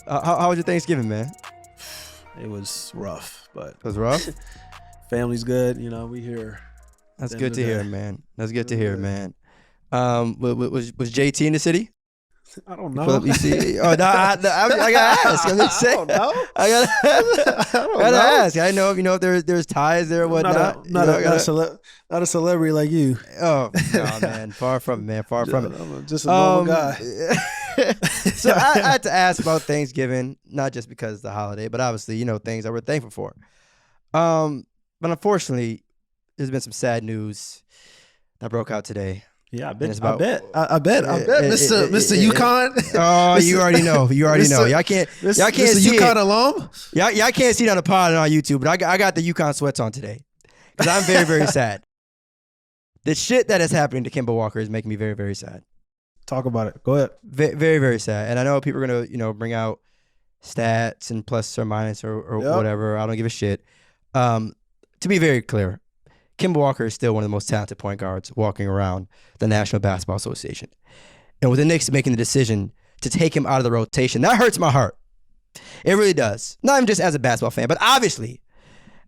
How was your Thanksgiving, man? It was rough, but It was rough. family's good. You know, we here. That's good to hear, man. That's good to hear, man. Was JT in the city? I don't know. Philip, you see? Oh no, I gotta ask. I'm just saying. I don't know. I gotta ask. I know if there's ties there or whatnot. Not a celebrity like you. Oh no, man. Far from it, man. Far from it. I'm just a normal guy. So I had to ask about Thanksgiving, not just because it's the holiday, but obviously, things that we're thankful for. But unfortunately, there's been some sad news that broke out today. Yeah, I bet, Mr. Yukon. Oh, you already know. Y'all can't see Yukon it. Alum. Y'all can't see it on the pod and on YouTube, but I got the Yukon sweats on today because I'm very, very sad. The shit that is happening to Kemba Walker is making me very, very sad. Talk about it. Go ahead. Very, very sad. And I know people are gonna, bring out stats and plus or minus or whatever. I don't give a shit. To be very clear, Kemba Walker is still one of the most talented point guards walking around the National Basketball Association. And with the Knicks making the decision to take him out of the rotation, that hurts my heart. It really does. Not even just as a basketball fan, but obviously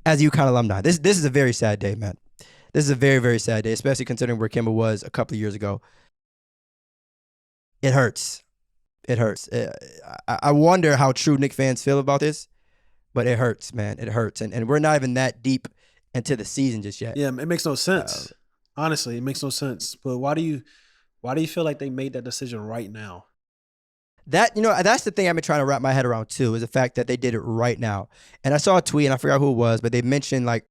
as a UConn alumni. This is a very sad day, man. This is a very, very sad day, especially considering where Kemba was a couple of years ago. It hurts. It hurts. I wonder how true Knicks fans feel about this, but it hurts, man. It hurts. And we're not even that deep into the season just yet. Yeah, it makes no sense. Honestly, it makes no sense. But why do you feel like they made that decision right now? That's the thing I've been trying to wrap my head around too, is the fact that they did it right now. And I saw a tweet, and I forgot who it was, but they mentioned like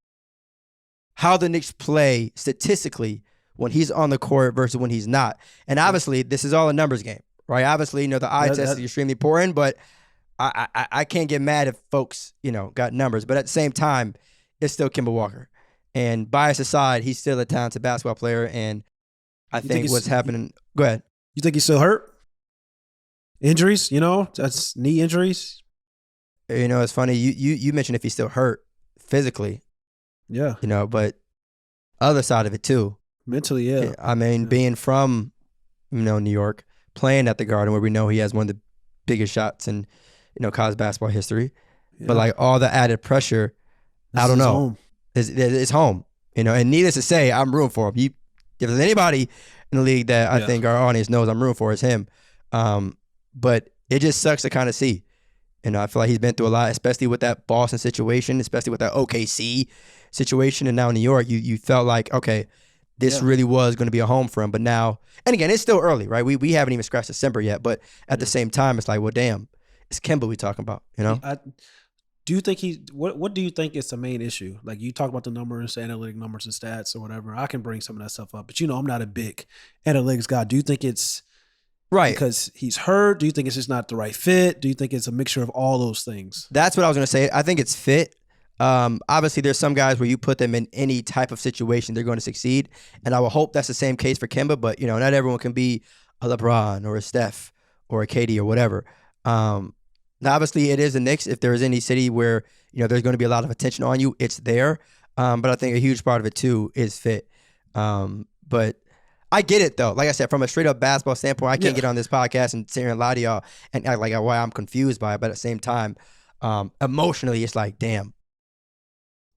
how the Knicks play statistically when he's on the court versus when he's not. And obviously, this is all a numbers game, right? Obviously, the eye test is extremely important, but I can't get mad if folks, got numbers. But at the same time, it's still Kemba Walker. And bias aside, he's still a talented basketball player. And I think what's happening... Go ahead. You think he's still hurt? Injuries, that's knee injuries. It's funny. You mentioned if he's still hurt physically. Yeah. But other side of it too. Mentally, yeah. I mean, being from, New York, playing at the Garden where we know he has one of the biggest shots in, college basketball history. Yeah. But like all the added pressure... I don't know. Home. It's home, and needless to say, I'm rooting for him. If there's anybody in the league that I think our audience knows I'm rooting for, is him. But it just sucks to kind of see. I feel like he's been through a lot, especially with that Boston situation, especially with that OKC situation, and now in New York, you felt like, okay, this really was going to be a home for him. But now, and again, it's still early, right? We haven't even scratched December yet, but at the same time, it's like, well, damn, it's Kemba we talking about, Do you think what do you think is the main issue? Like you talk about the numbers, analytic numbers and stats or whatever. I can bring some of that stuff up, but I'm not a big analytics guy. Do you think it's right because he's hurt? Do you think it's just not the right fit? Do you think it's a mixture of all those things? That's what I was going to say. I think it's fit. Obviously, there's some guys where you put them in any type of situation, they're going to succeed. And I will hope that's the same case for Kemba, but, not everyone can be a LeBron or a Steph or a KD or whatever. Now, obviously, it is the Knicks. If there is any city where, there's going to be a lot of attention on you, it's there. But I think a huge part of it, too, is fit. But I get it, though. Like I said, from a straight-up basketball standpoint, I can't get on this podcast and sit here and lie to y'all and act like why I'm confused by it. But at the same time, emotionally, it's like, damn.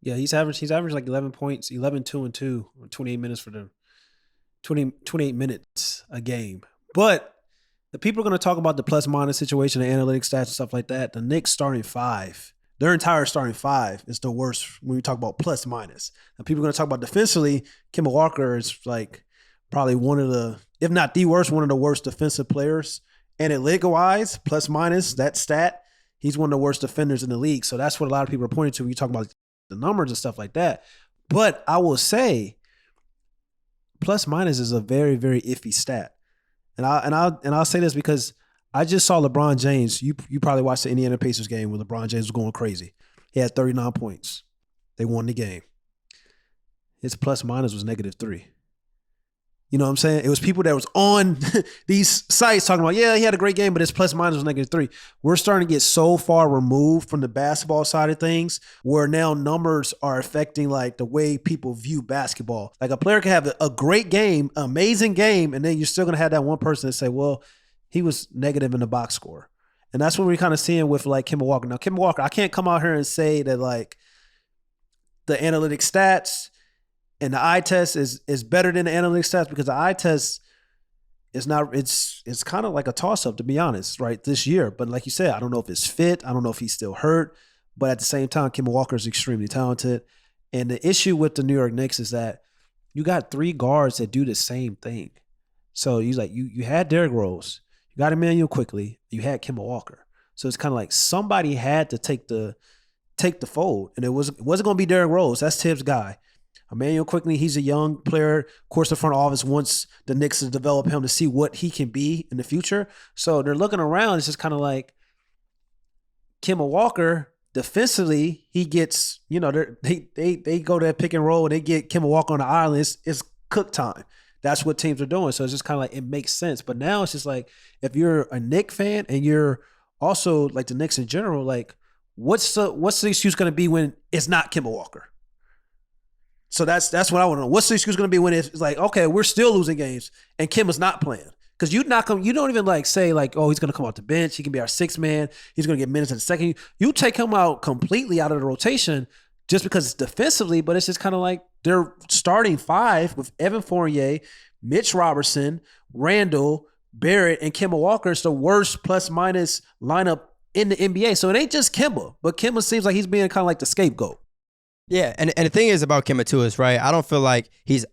Yeah, he's averaged like 11 points, 11, 2, and 2, 28 minutes for the 28 minutes a game. But the people are going to talk about the plus-minus situation, the analytics stats and stuff like that. The Knicks starting five, their entire starting five is the worst when we talk about plus-minus. And people are going to talk about defensively. Kemba Walker is like probably one of the, if not the worst, one of the worst defensive players. Analytic-wise, plus-minus, that stat, he's one of the worst defenders in the league. So that's what a lot of people are pointing to when you talk about the numbers and stuff like that. But I will say, plus-minus is a very, very iffy stat. And I'll say this because I just saw LeBron James. You probably watched the Indiana Pacers game where LeBron James was going crazy. He had 39 points. They won the game. His plus minus was -3. You know what I'm saying? It was people that was on these sites talking about, yeah, he had a great game, but his plus minus was -3. We're starting to get so far removed from the basketball side of things where now numbers are affecting like the way people view basketball. Like a player can have a great game, amazing game, and then you're still going to have that one person that say, well, he was negative in the box score. And that's what we're kind of seeing with like Kemba Walker. Now, Kemba Walker, I can't come out here and say that like the analytic stats and the eye test is better than the analytic stats, because the eye test is not, it's kind of like a toss-up, to be honest, right, this year. But like you said, I don't know if it's fit. I don't know if he's still hurt. But at the same time, Kemba Walker is extremely talented. And the issue with the New York Knicks is that you got 3 guards that do the same thing. So you had Derrick Rose, you got Emmanuel Quickley, you had Kemba Walker. So it's kind of like somebody had to take the fold, and it wasn't going to be Derrick Rose. That's Tibbs' guy. Emmanuel Quickley, he's a young player. Of course, the front office wants the Knicks to develop him to see what he can be in the future. So they're looking around. It's just kind of like Kemba Walker. Defensively, he gets, they go to that pick and roll and they get Kemba Walker on the island. It's cook time. That's what teams are doing. So it's just kind of like, it makes sense. But now it's just like, if you're a Knicks fan and you're also like the Knicks in general, like what's the excuse going to be when it's not Kemba Walker? So that's what I want to know. What's the excuse going to be when it's like, okay, we're still losing games and Kemba's not playing? Because you don't even like say like, oh, he's going to come off the bench. He can be our 6th man. He's going to get minutes in the second. You take him out completely out of the rotation just because it's defensively, but it's just kind of like they're starting 5 with Evan Fournier, Mitch Robertson, Randle, Barrett, and Kemba Walker. It's the worst plus-minus lineup in the NBA. So it ain't just Kemba, but Kemba seems like he's being kind of like the scapegoat. Yeah, and the thing is about Kemba too is, right, I don't feel like he's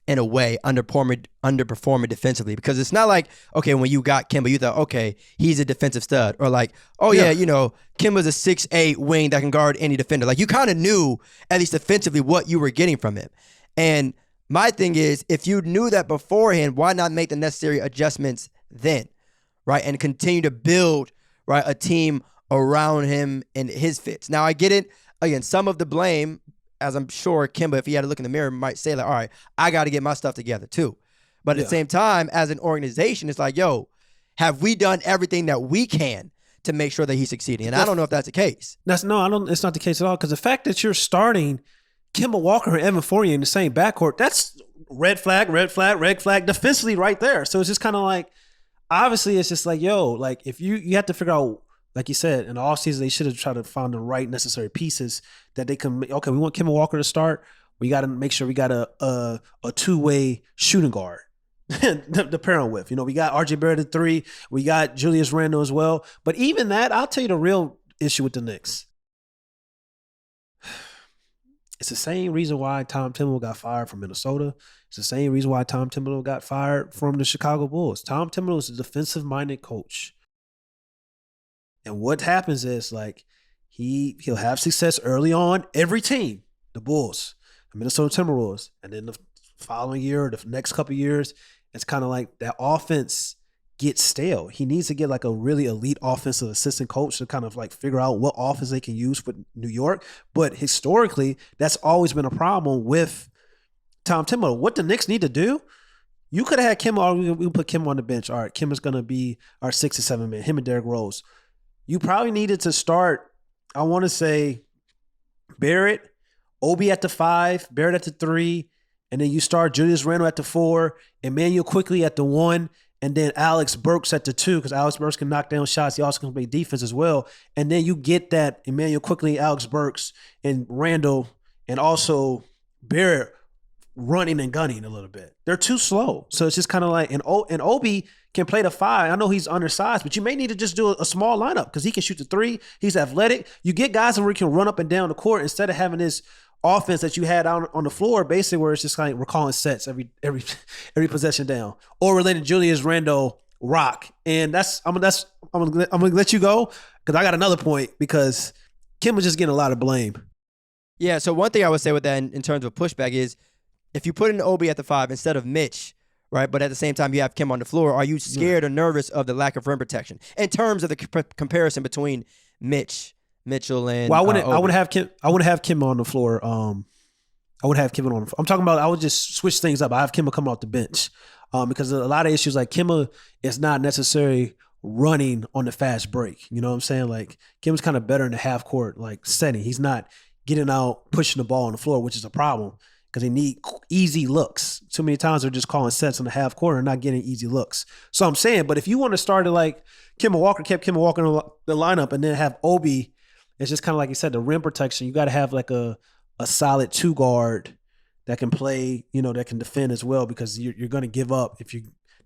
in a way underperforming defensively, because it's not like, okay, when you got Kemba, you thought, okay, he's a defensive stud, or like, oh yeah, Kemba's a 6'8" wing that can guard any defender. Like you kind of knew, at least defensively, what you were getting from him. And my thing is, if you knew that beforehand, why not make the necessary adjustments then, right? And continue to build, right, a team around him and his fits. Now I get it. Again, some of the blame, as I'm sure Kemba, if he had to look in the mirror, might say like, all right, I got to get my stuff together too. But at the same time, as an organization, it's like, yo, have we done everything that we can to make sure that he's succeeding? And I don't know if that's the case. It's not the case at all. Because the fact that you're starting Kemba Walker and Evan Fournier in the same backcourt, that's red flag defensively right there. So it's just kind of like, obviously it's just like, yo, like if you have to figure out, like you said, in the offseason, they should have tried to find the right necessary pieces that they can. Okay, we want Kemba Walker to start. We got to make sure we got a 2-way shooting guard to pair him with. We got RJ Barrett at 3. We got Julius Randle as well. But even that, I'll tell you the real issue with the Knicks. It's the same reason why Tom Thibodeau got fired from Minnesota. It's the same reason why Tom Thibodeau got fired from the Chicago Bulls. Tom Thibodeau is a defensive-minded coach. And what happens is like he'll have success early on, every team, the Bulls, the Minnesota Timberwolves, and then the following year, the next couple of years, it's kind of like that offense gets stale. He needs to get like a really elite offensive assistant coach to kind of like figure out what offense they can use for New York. But historically, that's always been a problem with Tom Thibodeau. What the Knicks need to do, you could have had Kemba, or we put Kemba on the bench. All right, Kemba's going to be our 6 or 7 man, him and Derrick Rose. You probably needed to start, I want to say, Barrett, Obi at the 5, Barrett at the 3, and then you start Julius Randle at the 4, Emmanuel Quickley at the 1, and then Alex Burks at the 2, because Alex Burks can knock down shots. He also can play defense as well. And then you get that Emmanuel Quickley, Alex Burks, and Randle, and also Barrett running and gunning a little bit. They're too slow. So it's just kind of like, and Obi can play the 5. I know he's undersized, but you may need to just do a small lineup because he can shoot the 3. He's athletic. You get guys where he can run up and down the court instead of having this offense that you had on the floor, basically where it's just like we're calling sets every possession down, or we're letting Julius Randle rock. And I'm gonna let you go because I got another point, because Kim was just getting a lot of blame. Yeah. So one thing I would say with that in terms of pushback is, if you put in Obi at the 5 instead of Mitch, right, but at the same time you have Kim on the floor, are you scared or nervous of the lack of rim protection in terms of the comparison between Mitchell and I Obi? wouldn't have Kim on the floor. I would have Kim on the floor. I'm talking about I would just switch things up. I have Kim coming off the bench because a lot of issues like Kim is not necessarily running on the fast break. You know what I'm saying? Like Kim's kind of better in the half court like setting. He's not getting out pushing the ball on the floor, which is a problem. because they need easy looks. Too many times they're just calling sets in the half court and not getting easy looks. So I'm saying, but if you want to start it like Kemba Walker, kept Kemba Walker in the lineup and then have Obi, it's just kind of like you said, the rim protection. You got to have like a solid 2 guard that can play, that can defend as well, because you're going to give up if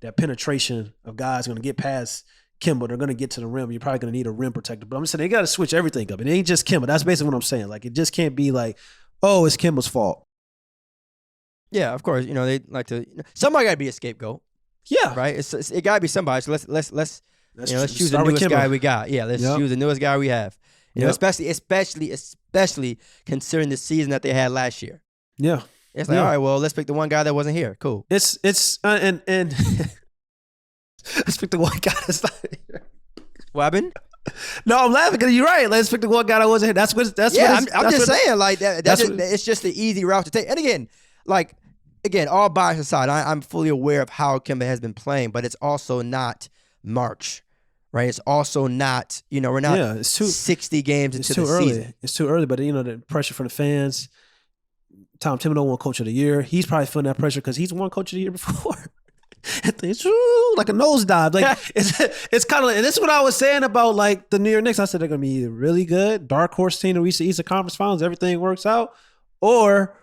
that penetration of guys going to get past Kemba. They're going to get to the rim. You're probably going to need a rim protector. But I'm just saying they got to switch everything up. It ain't just Kemba. That's basically what I'm saying. Like, it just can't be like, oh, it's Kemba's fault. Yeah, of course. They like to. Somebody got to be a scapegoat. Yeah, right. It got to be somebody. So let's choose the start with newest Kemba. guy we got. Yeah, let's choose the newest guy we have. Especially considering the season that they had last year. Yeah, it's like, all right, well, let's pick the one guy that wasn't here. Cool. And let's pick the one guy that's not here. What happened? No, I'm laughing because you're right. Let's pick the one guy that wasn't here. I'm just saying, like it's just the easy route to take. And again, all bias aside, I'm fully aware of how Kemba has been playing, but it's also not March, right? It's also not, we're not it's 60 games into the season. It's too early, but the pressure from the fans. Tom Thibodeau won Coach of the Year. He's probably feeling that pressure because he's won Coach of the Year before. It's like a nosedive. Like it's kind of, and this is what I was saying about like the New York Knicks. I said they're gonna be either really good, dark horse team to reach the Eastern Conference Finals, everything works out, or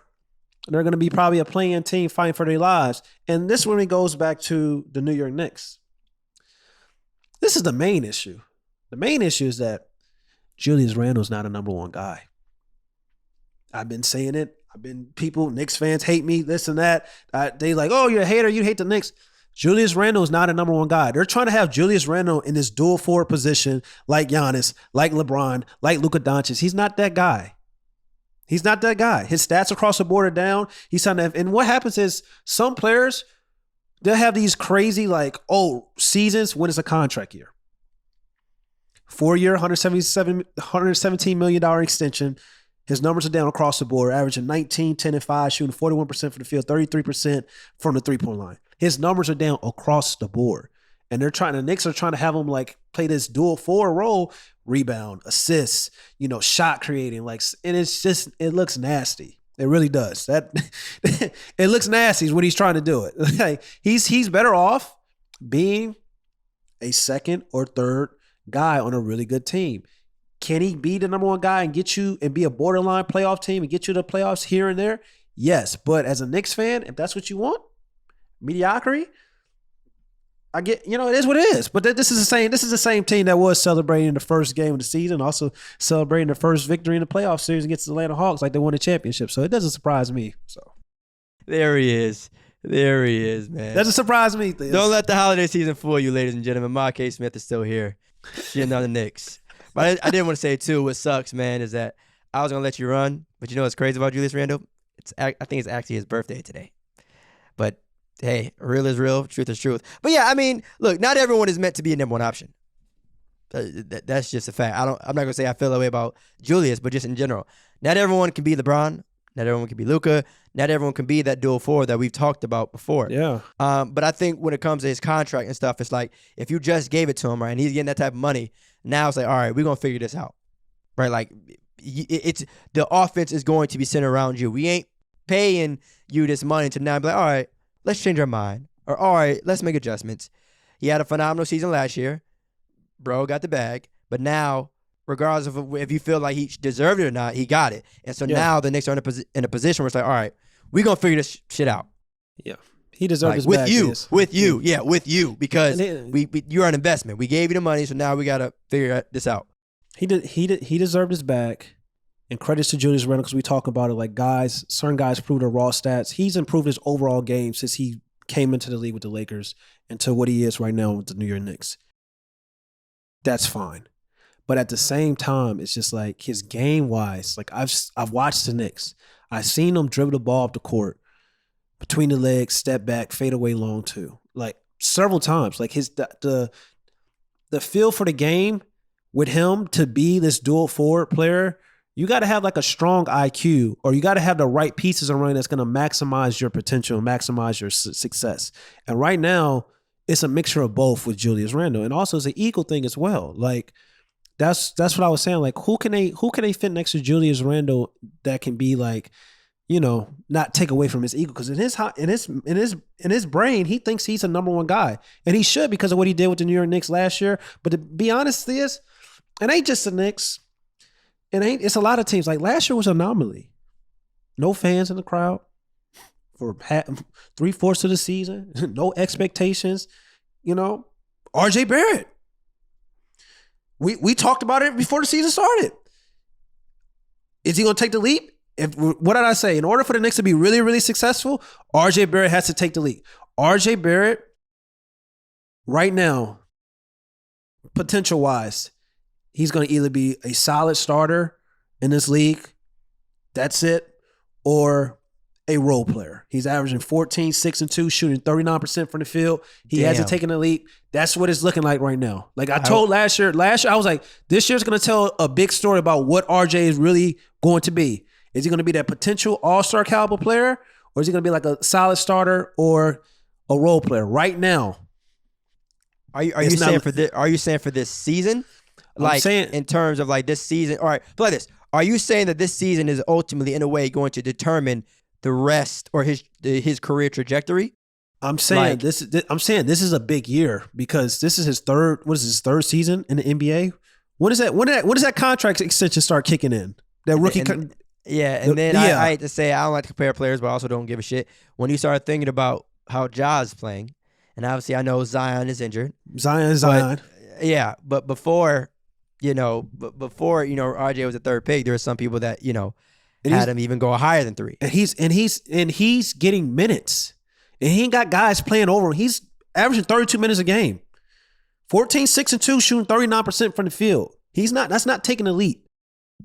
they're gonna be probably a playing team fighting for their lives. And this when it goes back to the New York Knicks. This is the main issue. The main issue is that Julius Randle's not a number one guy. I've been saying it. Knicks fans hate me, this and that. They like, oh, you're a hater. You hate the Knicks. Julius Randle is not a number one guy. They're trying to have Julius Randle in this dual forward position like Giannis, like LeBron, like Luka Doncic. He's not that guy. He's not that guy. His stats across the board are down. And what happens is some players, they'll have these crazy seasons when it's a contract year. 4-year, $117 million extension. His numbers are down across the board, averaging 19, 10, and 5, shooting 41% from the field, 33% from the three-point line. His numbers are down across the board. And the Knicks are trying to have him play this dual forward role, rebound, assists, shot creating. And it's just, it looks nasty. It really does. It looks nasty when he's trying to do it. He's better off being a second or third guy on a really good team. Can he be the number one guy and get you and be a borderline playoff team and get you to the playoffs here and there? Yes. But as a Knicks fan, if that's what you want, mediocrity, I get, it is what it is. But this is the same team that was celebrating the first game of the season, also celebrating the first victory in the playoff series against the Atlanta Hawks, like they won the championship. So it doesn't surprise me. So there he is, man. Doesn't surprise me. Don't let the holiday season fool you, ladies and gentlemen. Ma K. Smith is still here, shitting on the Knicks. But I did want to say, too, what sucks, man, is that I was going to let you run. But you know what's crazy about Julius Randle? I think it's actually his birthday today. But, hey, real is real, truth is truth. But, yeah, I mean, look, not everyone is meant to be a number one option. That's just a fact. I'm not going to say I feel that way about Julius, but just in general. Not everyone can be LeBron. Not everyone can be Luka. Not everyone can be that dual forward that we've talked about before. Yeah. But I think when it comes to his contract and stuff, it's like if you just gave it to him, right, and he's getting that type of money, now it's like, all right, we're going to figure this out, right? Like, it's the offense is going to be centered around you. We ain't paying you this money to now be like, all right, let's change our mind. Or, all right, let's make adjustments. He had a phenomenal season last year. Bro got the bag. But now, regardless of if you feel like he deserved it or not, he got it. And so now the Knicks are in a position where it's like, all right, we're going to figure this shit out. Yeah. He deserved his with bag. With you, because you're an investment. We gave you the money, so now we got to figure this out. He deserved his bag. And credits to Julius Randle because we talk about it like certain guys prove their raw stats. He's improved his overall game since he came into the league with the Lakers and to what he is right now with the New York Knicks. That's fine. But at the same time, it's just like his game-wise, like I've watched the Knicks. I've seen him dribble the ball up the court, between the legs, step back, fade away long too. Like several times. Like the feel for the game with him to be this dual forward player, you got to have like a strong IQ, or you got to have the right pieces around that's going to maximize your potential, maximize your success. And right now, it's a mixture of both with Julius Randle, and also it's an equal thing as well. Like that's what I was saying. Like who can they fit next to Julius Randle that can be like not take away from his ego, because in his brain, he thinks he's a number one guy, and he should, because of what he did with the New York Knicks last year. But to be honest, it ain't just the Knicks. It's a lot of teams. Like last year was an anomaly. No fans in the crowd for 3/4 of the season. No expectations. RJ Barrett. We talked about it before the season started. Is he going to take the leap? What did I say? In order for the Knicks to be really, really successful, RJ Barrett has to take the leap. RJ Barrett, right now, potential-wise, he's going to either be a solid starter in this league, that's it, or a role player. He's averaging 14, 6 and 2, shooting 39% from the field. He hasn't taken a leap. That's what it's looking like right now. Like I told last year I was like, this year's going to tell a big story about what RJ is really going to be. Is he going to be that potential all-star caliber player, or is he going to be like a solid starter or a role player? Right now, are you saying for this season? Like saying, in terms of like this season, all right, but like this. Are you saying that this season is ultimately, in a way, going to determine the rest or his career trajectory? I'm saying this is a big year, because this is his third season in the NBA. When does that contract extension start kicking in? That rookie. I hate to say, I don't like to compare players, but I also don't give a shit. When you start thinking about how Ja's playing, and obviously I know Zion is injured. Zion. Yeah, but before RJ was the third pick, there were some people that had him even go higher than 3. And he's getting minutes, and he ain't got guys playing over him. He's averaging 32 minutes a game, 14, 6 and 2, shooting 39% from the field. That's not taking a leap.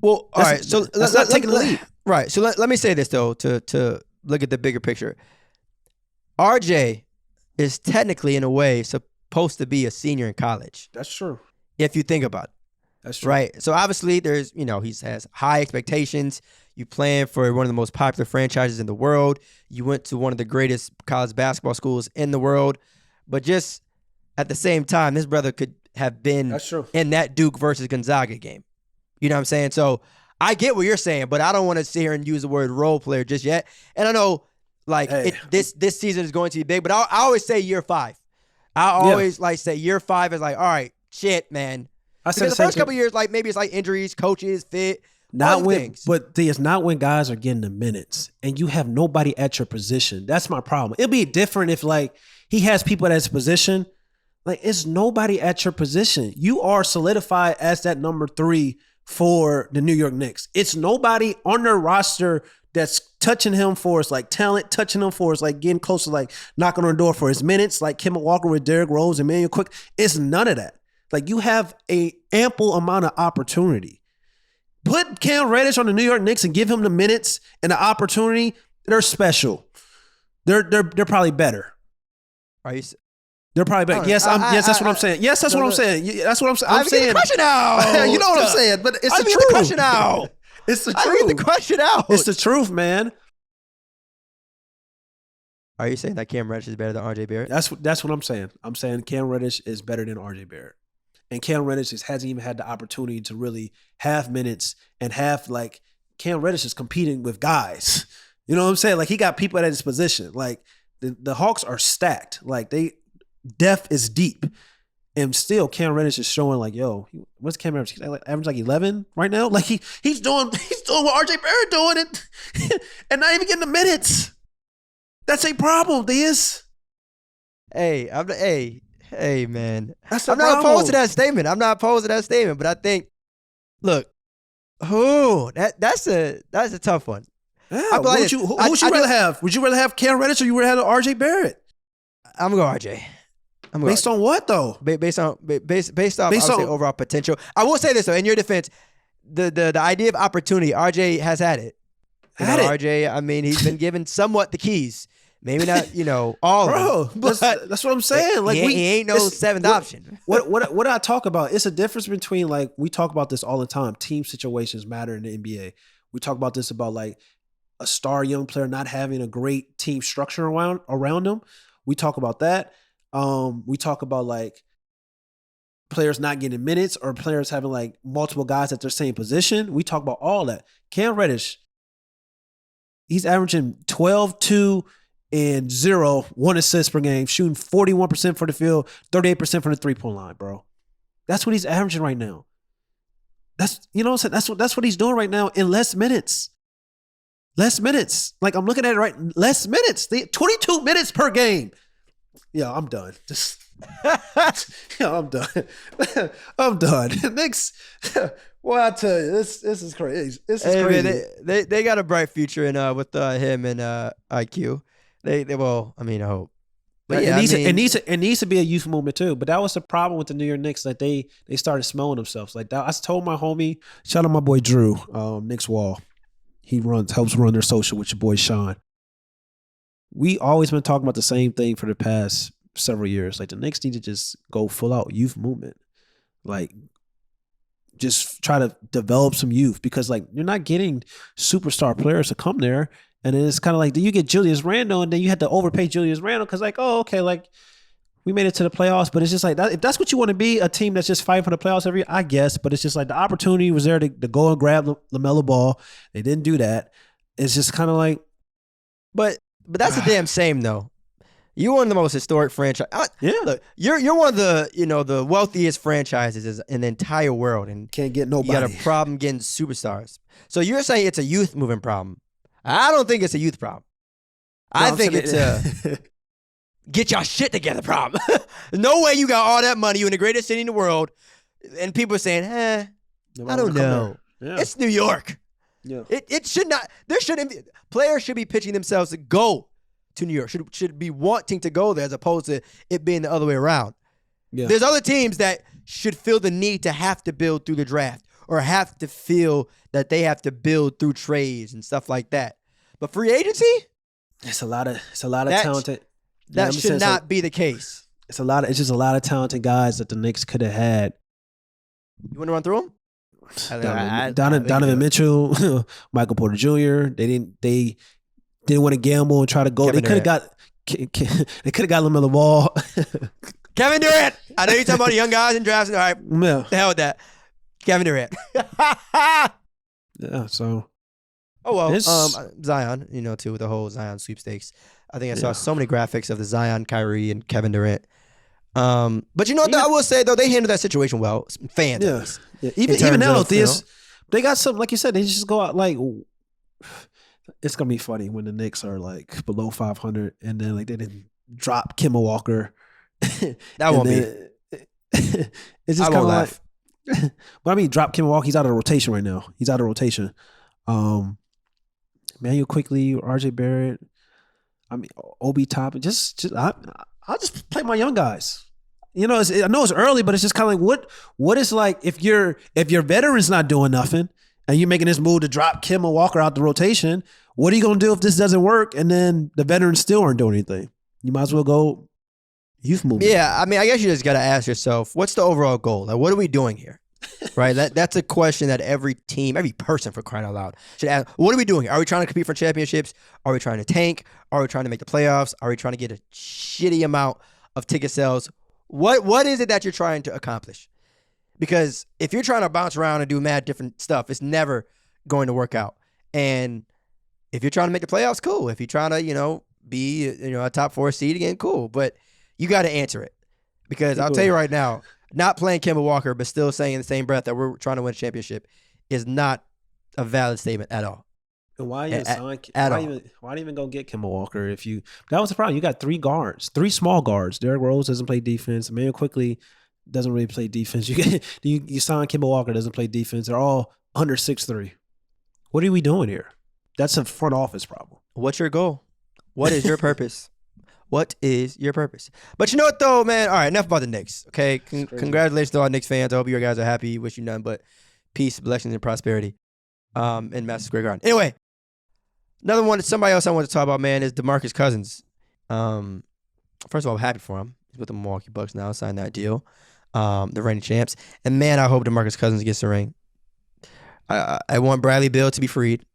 Well, all right. So that's not taking a leap. Right. So let me say this though, to look at the bigger picture. RJ is technically, in a way, supposed to be a senior in college. That's true. If you think about it. That's true. Right. So obviously he has high expectations. You playing for one of the most popular franchises in the world. You went to one of the greatest college basketball schools in the world. But just at the same time, this brother could have been in that Duke versus Gonzaga game. You know what I'm saying? So I get what you're saying, but I don't want to sit here and use the word role player just yet. And I know this season is going to be big, but I always say year 5. I always say year 5 is like, all right, shit, man. Because the first couple of years, maybe it's injuries, coaches, fit, things. But it's not when guys are getting the minutes and you have nobody at your position. That's my problem. It'll be different if he has people at his position. It's nobody at your position. You are solidified as that number 3 for the New York Knicks. It's nobody on their roster that's touching him for his talent, touching him for his getting close to knocking on the door for his minutes, like Kemba Walker with Derrick Rose and Emmanuel Quick. It's none of that. You have a ample amount of opportunity. Put Cam Reddish on the New York Knicks and give him the minutes and the opportunity. They're special. They're probably better. Are you? They're probably better. Yes, that's what I'm saying. Yes, that's what I'm saying. That's what I'm saying. I'm saying the question out. You know what I'm saying, but it's the truth. The question out. It's the truth. I get the question out. It's the truth, man. Are you saying that Cam Reddish is better than RJ Barrett? That's what I'm saying. I'm saying Cam Reddish is better than RJ Barrett. And Cam Reddish hasn't even had the opportunity to really have minutes and have Cam Reddish is competing with guys. You know what I'm saying? He got people at his position. The Hawks are stacked. Depth is deep. And still Cam Reddish is showing what's Cam Reddish? He's average 11 right now. He's doing what RJ Barrett doing and not even getting the minutes. That's a problem, Diaz. Hey, man. I'm not opposed to that statement. But I think, look, that's a tough one. Yeah, who would you rather have? Would you rather have Cam Reddish or you would rather have RJ Barrett? I'm going to go RJ. Based on what though? Based off overall potential. I will say this though, in your defense, the idea of opportunity, RJ has had it. RJ, he's been given somewhat the keys. Maybe not, all of them. That's what I'm saying. He ain't no seventh option. What I talk about, it's a difference between we talk about this all the time. Team situations matter in the NBA. We talk about this about a star young player not having a great team structure around them. We talk about that. We talk about players not getting minutes or players having multiple guys at their same position. We talk about all that. Cam Reddish, He's averaging 12, 2, and 0, 1 assist per game, shooting 41% for the field, 38% from the 3-point line, bro. That's what he's averaging right now. That's, you know what I'm saying? That's what he's doing right now in less minutes. Less minutes. Like, I'm looking at it right. Less minutes. 22 minutes per game. Yeah, I'm done. I'm done. I'm done. Knicks. Well, I tell you, this is crazy. This is crazy. Man, they got a bright future in with him and IQ. I hope. But yeah, it needs to be a youth movement too. But that was the problem with the New York Knicks. Like they started smelling themselves. Like that. I told my homie, shout out my boy Drew, Knicks Wall. He helps run their social with your boy Sean. We always been talking about the same thing for the past several years. Like the Knicks need to just go full out youth movement. Like just try to develop some youth, because like you're not getting superstar players to come there. And then it's kind of like, then you get Julius Randle, and then you had to overpay Julius Randle because like, oh, okay, like we made it to the playoffs. But it's just like, if that's what you want to be, a team that's just fighting for the playoffs every year, I guess. But it's just like the opportunity was there to go and grab LaMelo Ball. They didn't do that. It's just kind of like. But that's the damn same though. You're one of the most historic franchise. Yeah, look, you're one of the the wealthiest franchises in the entire world, and can't get nobody. You got a problem getting superstars. So you're saying it's a youth moving problem? I don't think it's a youth problem. I think it's a get y'all shit together problem. No way you got all that money. You're in the greatest city in the world, and people are saying, I don't know. Yeah. It's New York. Yeah. It should not. There shouldn't be. Players should be pitching themselves to go to New York. Should be wanting to go there as opposed to it being the other way around. Yeah. There's other teams that should feel the need to have to build through the draft, or have to feel that they have to build through trades and stuff like that. But free agency? It's a lot of talented. That should not be the case. It's just a lot of talented guys that the Knicks could have had. You want to run through them? Donovan Mitchell, Michael Porter Jr. They didn't want to gamble and try to go. They could have got LaMelo Ball. Kevin Durant. I know you're talking about young guys in drafts. All right, yeah. The hell with that. Kevin Durant. Yeah. So. Oh well, Zion. Too, with the whole Zion sweepstakes. I think I saw so many graphics of the Zion, Kyrie, and Kevin Durant. But you know what? I will say though, they handled that situation well. Fans. Yeah. Even now, they got something like you said. They just go out like. It's gonna be funny when the Knicks are like below 500, and then like they didn't drop Kemba Walker. That won't be. It's just kind of like. But I mean, drop Kemba Walker. He's out of the rotation right now. He's out of rotation. Manuel Quickly, RJ Barrett. I mean, Obi Toppin. I'll just play my young guys. I know it's early, but it's just kind of like what is like if your veteran's not doing nothing and you're making this move to drop Kemba Walker out the rotation. What are you gonna do if this doesn't work and then the veterans still aren't doing anything? You might as well go youth movement. Yeah, I mean, I guess you just got to ask yourself, what's the overall goal? Like, what are we doing here? Right? That's a question that every team, every person, for crying out loud, should ask. What are we doing here? Are we trying to compete for championships? Are we trying to tank? Are we trying to make the playoffs? Are we trying to get a shitty amount of ticket sales? What is it that you're trying to accomplish? Because if you're trying to bounce around and do mad different stuff, it's never going to work out. And if you're trying to make the playoffs, cool. If you're trying to, be a top 4 seed again, cool. But you got to answer it. Because I'll tell you right now, not playing Kemba Walker, but still saying in the same breath that we're trying to win a championship is not a valid statement at all. And why even go get Kemba Walker that was the problem. You got 3 small guards. Derrick Rose doesn't play defense. Emmanuel Quickly doesn't really play defense. You sign Kemba Walker, doesn't play defense. They're all under 6'3". What are we doing here? That's a front office problem. What's your goal? What is your purpose? What is your purpose? But you know what, though, man? All right, enough about the Knicks, okay? Congratulations to all Knicks fans. I hope you guys are happy. Wish you nothing but peace, blessings, and prosperity in Madison Square Garden. Anyway, another one, somebody else I want to talk about, man, is Demarcus Cousins. First of all, I'm happy for him. He's with the Milwaukee Bucks now, signed that deal. The reigning champs. And, man, I hope Demarcus Cousins gets the ring. I want Bradley Beal to be freed.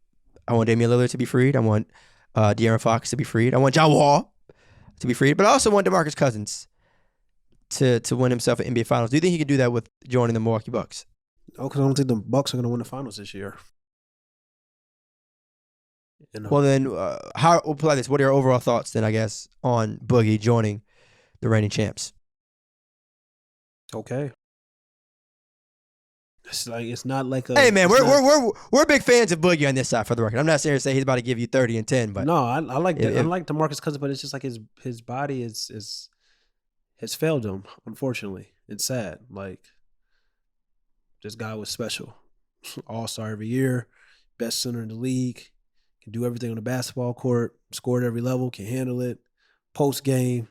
I want Damian Lillard to be freed. I want De'Aaron Fox to be freed. I want John Wall to be freed, but I also want DeMarcus Cousins to win himself an NBA Finals. Do you think he could do that with joining the Milwaukee Bucks? No, because I don't think the Bucks are going to win the Finals this year. You know? Well, then, we'll play this. What are your overall thoughts then, I guess, on Boogie joining the reigning champs? Okay. It's not like a. Hey man, we're big fans of Boogie on this side for the record. I'm not saying to say he's about to give you 30 and 10, but no, I like Demarcus Cousins, but it's just like his body has failed him. Unfortunately, it's sad. Like this guy was special, all-star every year, best center in the league, can do everything on the basketball court, scored every level, can handle it. Post game.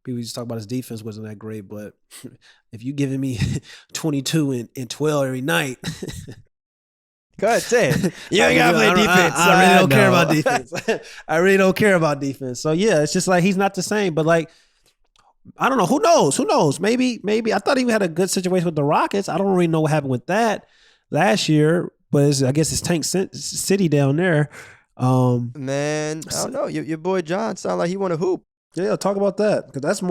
People used to talk about his defense wasn't that great, but if you giving me 22 and 12 every night, go ahead, say it. You ain't got to play defense. I really don't care about defense. I really don't care about defense. So yeah, it's just like he's not the same. But like, I don't know. Who knows? Maybe. I thought he had a good situation with the Rockets. I don't really know what happened with that last year, but I guess it's Tank City down there. Man, I don't know. Your boy John sound like he want to hoop. Yeah, talk about that because that's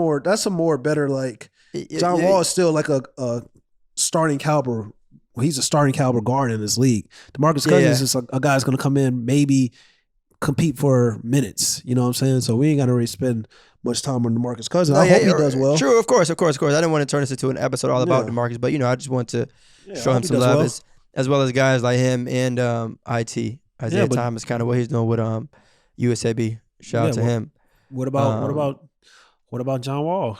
a more better like John Wall is still like a starting caliber. Well, he's a starting caliber guard in this league. Demarcus Cousins is a guy that's going to come in maybe compete for minutes. You know what I'm saying? So we ain't got to really spend much time on Demarcus Cousins. I hope he does well. True, of course. I didn't want to turn this into an episode all about Demarcus, but I just want to show him some love as well as guys like him and Isaiah Thomas, kind of what he's doing with USAB. Shout out to him. What about John Wall?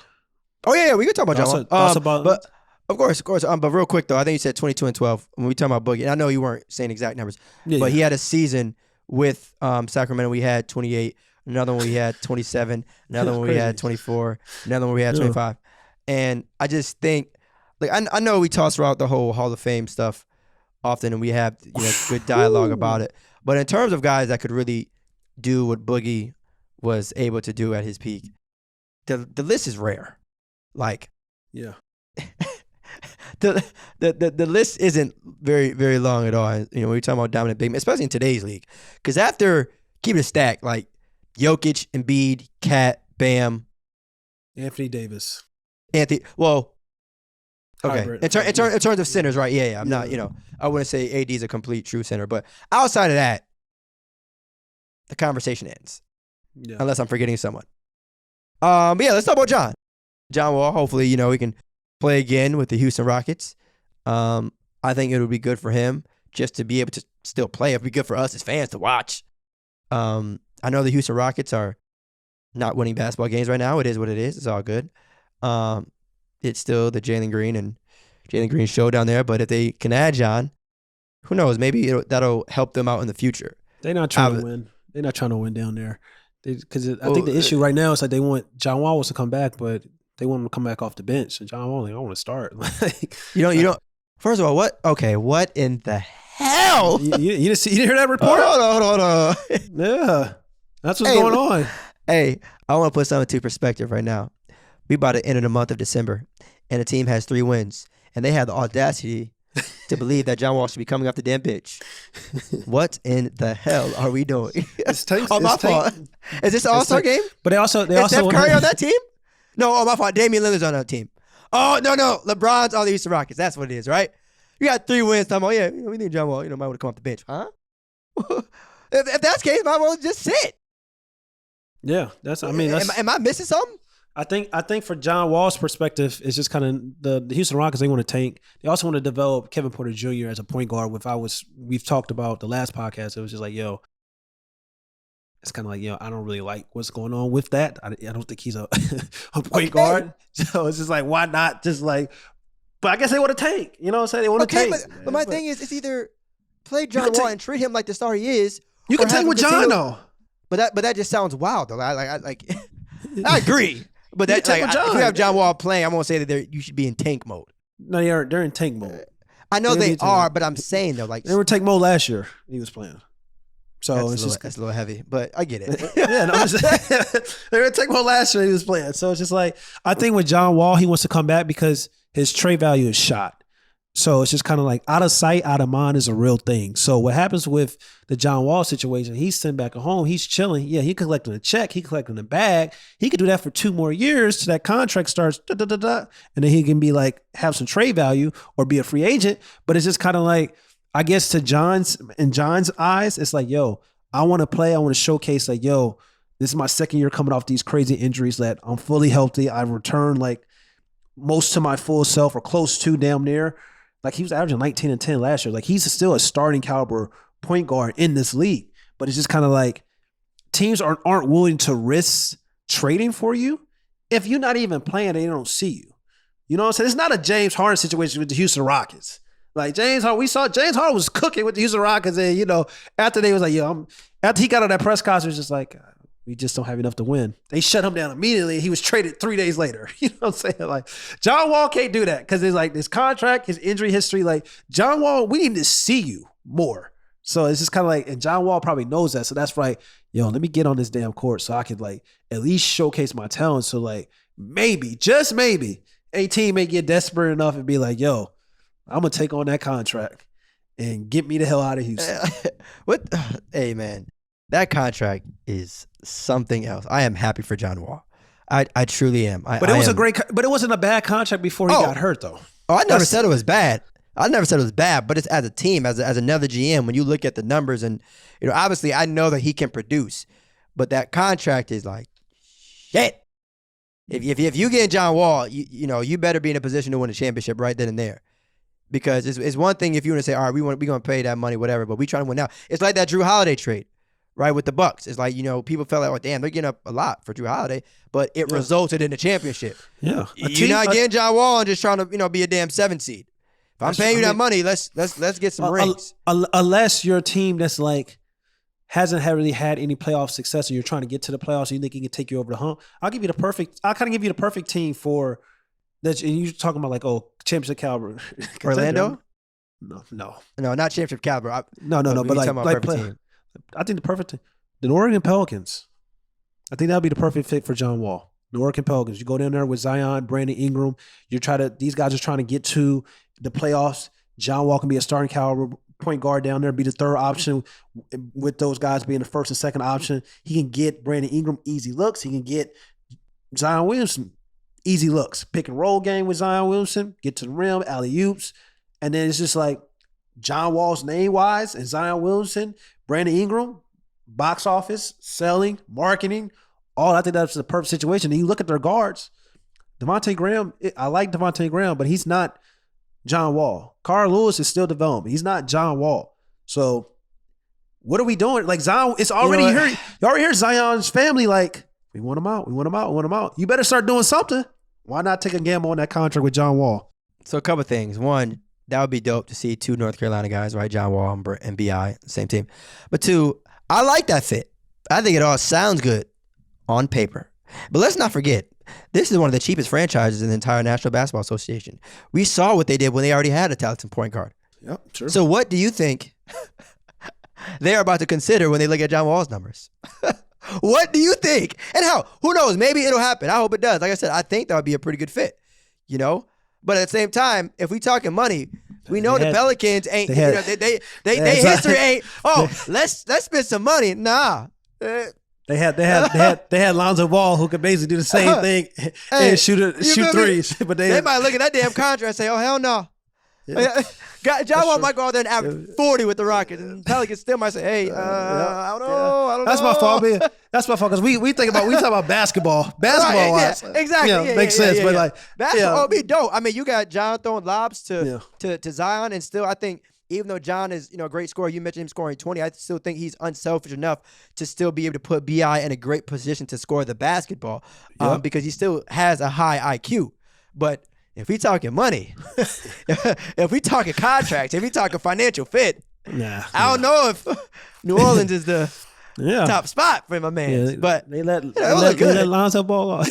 Oh yeah, we can talk about John Wall. But of course. But real quick though, I think you said 22 and 12 when we talk about Boogie. And I know you weren't saying exact numbers, but he had a season with Sacramento. We had 28. Another one we had 27. Another one we had 24. Another one we had 25. And I just think, like, I know we toss throughout the whole Hall of Fame stuff often, and we have good dialogue about it. But in terms of guys that could really do what Boogie was able to do at his peak, the list is rare. Like, yeah, the list isn't very, very long at all. When you're talking about dominant big men, especially in today's league, because after keeping it stacked, like Jokic, Embiid, Cat, Bam, Anthony Davis, well, okay. In terms of centers, right? Yeah. I'm not. I wouldn't say AD is a complete true center, but outside of that, the conversation ends. Yeah. Unless I'm forgetting someone. But yeah, let's talk about John Wall. Hopefully, he can play again with the Houston Rockets. I think it would be good for him just to be able to still play. It would be good for us as fans to watch. I know the Houston Rockets are not winning basketball games right now. It is what it is. It's all good. It's still the Jalen Green show down there. But if they can add John, who knows? Maybe that'll help them out in the future. They're not trying to win. They're not trying to win down there. Because I think the issue right now is like they want John Wall wants to come back, but they want him to come back off the bench. And John Wall, like, I want to start. You don't. First of all, what? Okay, what in the hell? You didn't hear that report? Hold on. Yeah, that's what's going on. Hey, I want to put something into perspective right now. We about to enter the month of December, and the team has 3 wins, and they have the audacity to believe that John Wall should be coming off the damn bench. What in the hell are we doing? My fault. Is this an All-Star game? But they also Steph Curry on that team? No, my fault. Damian Lillard's on that team. Oh no, LeBron's on the Houston Rockets. That's what it is, right? You got 3 wins. Talking about we need John Wall. Might want to come off the bench, huh? if that's the case, might well just sit. Yeah, that's. Am I missing something? I think for John Wall's perspective, it's just kind of the Houston Rockets. They want to tank. They also want to develop Kevin Porter Jr. as a point guard. We've talked about the last podcast. It was just like, it's kind of like, I don't really like what's going on with that. I don't think he's a point guard. So it's just like, why not just like? But I guess they want to tank. You know what I'm saying? They want to tank. But my thing is, it's either play John Wall and treat him like the star he is. You can tank with John though. But that just sounds wild though. I agree. But that, if you have John Wall playing, I'm gonna say that you should be in tank mode. No, they're in tank mode. I know they are, but I'm saying though, like they were in tank mode last year. He was playing, so that's a little heavy, but I get it. Yeah, no, they were in tank mode last year. He was playing, so it's just like I think with John Wall, he wants to come back because his trade value is shot. So it's just kind of like out of sight, out of mind is a real thing. So what happens with the John Wall situation, he's sitting back at home, he's chilling. Yeah, he collecting a check, he collecting a bag. He could do that for 2 more years till that contract starts, and then he can be like, have some trade value or be a free agent. But it's just kind of like, I guess in John's eyes, it's like, I want to play. I want to showcase like, yo, this is my second year coming off these crazy injuries that I'm fully healthy. I returned like most to my full self or close to damn near. Like he was averaging 19 and 10 last year. Like he's still a starting caliber point guard in this league. But it's just kind of like teams aren't willing to risk trading for you. If you're not even playing, they don't see you. You know what I'm saying? It's not a James Harden situation with the Houston Rockets. Like James Harden, we saw James Harden was cooking with the Houston Rockets, and you know, after they was like, after he got on that press conference, it was just like, we just don't have enough to win. They shut him down immediately. He was traded 3 days later. You know what I'm saying? Like John Wall can't do that because it's like this contract, his injury history. Like John Wall, we need to see you more. So it's just kind of like, and John Wall probably knows that. So that's right. Yo, let me get on this damn court so I could like at least showcase my talent. So like maybe, just maybe, a team may get desperate enough and be like, yo, I'm gonna take on that contract and get me the hell out of Houston. What? Hey man, that contract is something else. I am happy for John Wall. I truly am. But it wasn't a bad contract before he got hurt though. Oh, I never said it was bad. I never said it was bad, but it's as a team, as another GM, when you look at the numbers and, you know, obviously I know that he can produce, but that contract is like, shit. If you get John Wall, you know, you better be in a position to win a championship right then and there. Because it's one thing if you want to say, all right, we're going to pay that money, whatever, but we trying to win now. It's like that Drew Holiday trade, right, with the Bucks. It's like, you know, people felt like, oh, damn, they're getting up a lot for Drew Holiday, but it resulted in a championship. Yeah. You're not getting John Wall and just trying to, you know, be a damn 7 seed. If I'm paying you that money, let's get some rings. Unless you're a team that's like hasn't really had any playoff success, or you're trying to get to the playoffs, and you think he can take you over the hump. I'll kind of give you the perfect team for that. And you're talking about like, oh, championship caliber. Orlando? No, not championship caliber. No. But like I think the perfect team, the Oregon Pelicans. I think that would be the perfect fit for John Wall. The Oregon Pelicans. You go down there with Zion, Brandon Ingram. These guys are trying to get to the playoffs. John Wall can be a starting caliber point guard down there, be the third option with those guys being the first and second option. He can get Brandon Ingram easy looks. He can get Zion Williamson easy looks. Pick and roll game with Zion Williamson, get to the rim, alley-oops. And then it's just like John Wall's name-wise and Zion Williamson, Brandon Ingram, box office, selling, marketing, all. I think that's the perfect situation. And you look at their guards, Devontae Graham, I like Devontae Graham, but he's not John Wall. Carl Lewis is still developing. He's not John Wall. So what are we doing? Like Zion, it's already here. You already hear Zion's family like, we want him out. We want him out. We want him out. You better start doing something. Why not take a gamble on that contract with John Wall? So a couple of things. One, that would be dope to see 2 North Carolina guys, right? John Wall and B.I., same team. But 2, I like that fit. I think it all sounds good on paper. But let's not forget, this is one of the cheapest franchises in the entire National Basketball Association. We saw what they did when they already had a talented point guard. Yep, sure. So what do you think they are about to consider when they look at John Wall's numbers? What do you think? And how? Who knows? Maybe it'll happen. I hope it does. Like I said, I think that would be a pretty good fit, you know? But at the same time, if we talking money, we know the Pelicans ain't, they history ain't, let's spend some money. Nah. They had Lonzo Ball who could basically do the same thing and shoot threes. But they might look at that damn contract and say, oh, hell no. Yeah. John Wall might go out there and average 40 with the Rockets, and Pelicans still might say, "Hey, I don't know. That's my fault, man. That's my fault because we talk about basketball, wise. Yeah, exactly. Makes sense. But like basketball would be dope. I mean, you got John throwing lobs to Zion, and still, I think even though John is a great scorer, you mentioned him scoring 20. I still think he's unselfish enough to still be able to put Bi in a great position to score the basketball, because he still has a high IQ, but. If we talking money, if we talking contracts, if we talking financial fit, I don't know if New Orleans is the top spot for my man. Yeah, but they let Lonzo Ball off.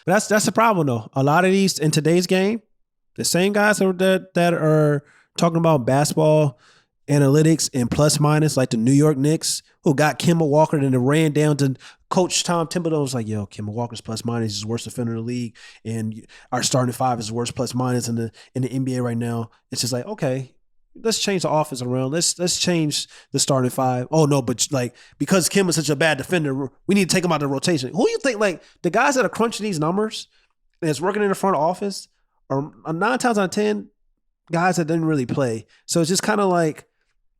But that's the problem though. A lot of these in today's game, the same guys that are talking about basketball analytics and plus minus, like the New York Knicks, who got Kemba Walker and then ran down to Coach Tom Thibodeau was like, yo, Kemba Walker's plus minus is the worst defender in the league, and our starting 5 is the worst plus minus in the NBA right now. It's just like, okay, let's change the offense around. Let's change the starting 5. Oh no, but like because Kemba's such a bad defender, we need to take him out of the rotation. Who you think like the guys that are crunching these numbers that's working in the front office are 9 times out of 10 guys that didn't really play. So it's just kind of like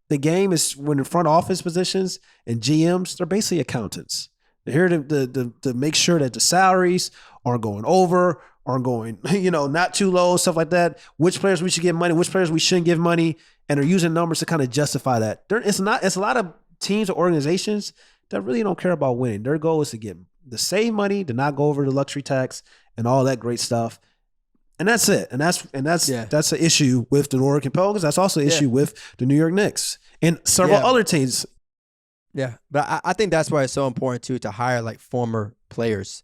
the game is when the front office positions and GMs, they're basically accountants. They're here to make sure that the salaries aren't going over, aren't going, not too low, stuff like that. Which players we should give money, which players we shouldn't give money, and they're using numbers to kind of justify that. It's a lot of teams or organizations that really don't care about winning. Their goal is to save money, to not go over the luxury tax and all that great stuff. And that's it. And that's an issue with the Oregon Pelicans. That's also an issue with the New York Knicks and several other teams. Yeah, but I think that's why it's so important too to hire like former players.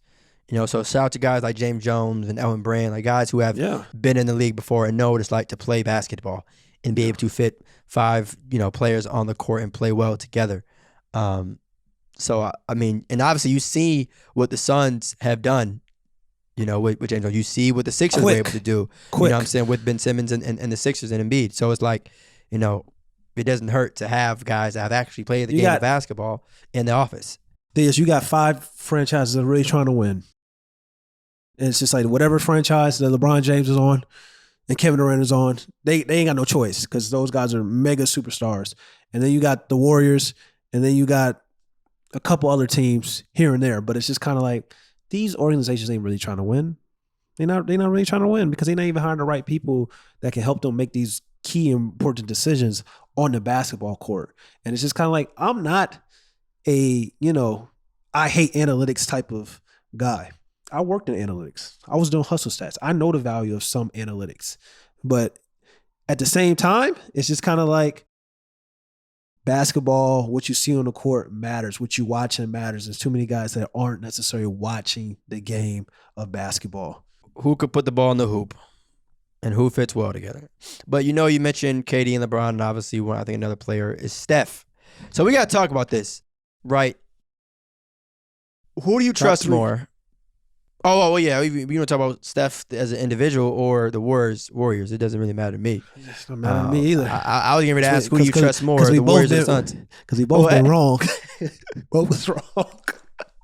So shout out to guys like James Jones and Elton Brand, like guys who have been in the league before and know what it's like to play basketball and be able to fit 5 players on the court and play well together. So I mean, and obviously you see what the Suns have done. With James Jones, you see what the Sixers were able to do. You know what I'm saying, with Ben Simmons and the Sixers and Embiid. So it's like, it doesn't hurt to have guys that have actually played the game of basketball in the office. You got 5 franchises that are really trying to win. And it's just like whatever franchise that LeBron James is on and Kevin Durant is on, they ain't got no choice because those guys are mega superstars. And then you got the Warriors, and then you got a couple other teams here and there. But it's just kind of like these organizations ain't really trying to win. They're not really trying to win because they're not even hiring the right people that can help them make these key important decisions on the basketball court. And it's just kind of like, I'm not I hate analytics type of guy. I worked in analytics. I was doing hustle stats. I know the value of some analytics. But at the same time, it's just kind of like basketball, what you see on the court matters. What you watch matters. There's too many guys that aren't necessarily watching the game of basketball. Who could put the ball in the hoop and who fits well together? But you mentioned KD and LeBron, and obviously I think another player is Steph. So we got to talk about this, right? Who do you trust more? Oh, well, yeah. We want to talk about Steph as an individual or the Warriors. It doesn't really matter to me. It doesn't matter to me either. I was going to ask who you trust more, the Warriors or the Suns. Because we both been wrong. What was wrong?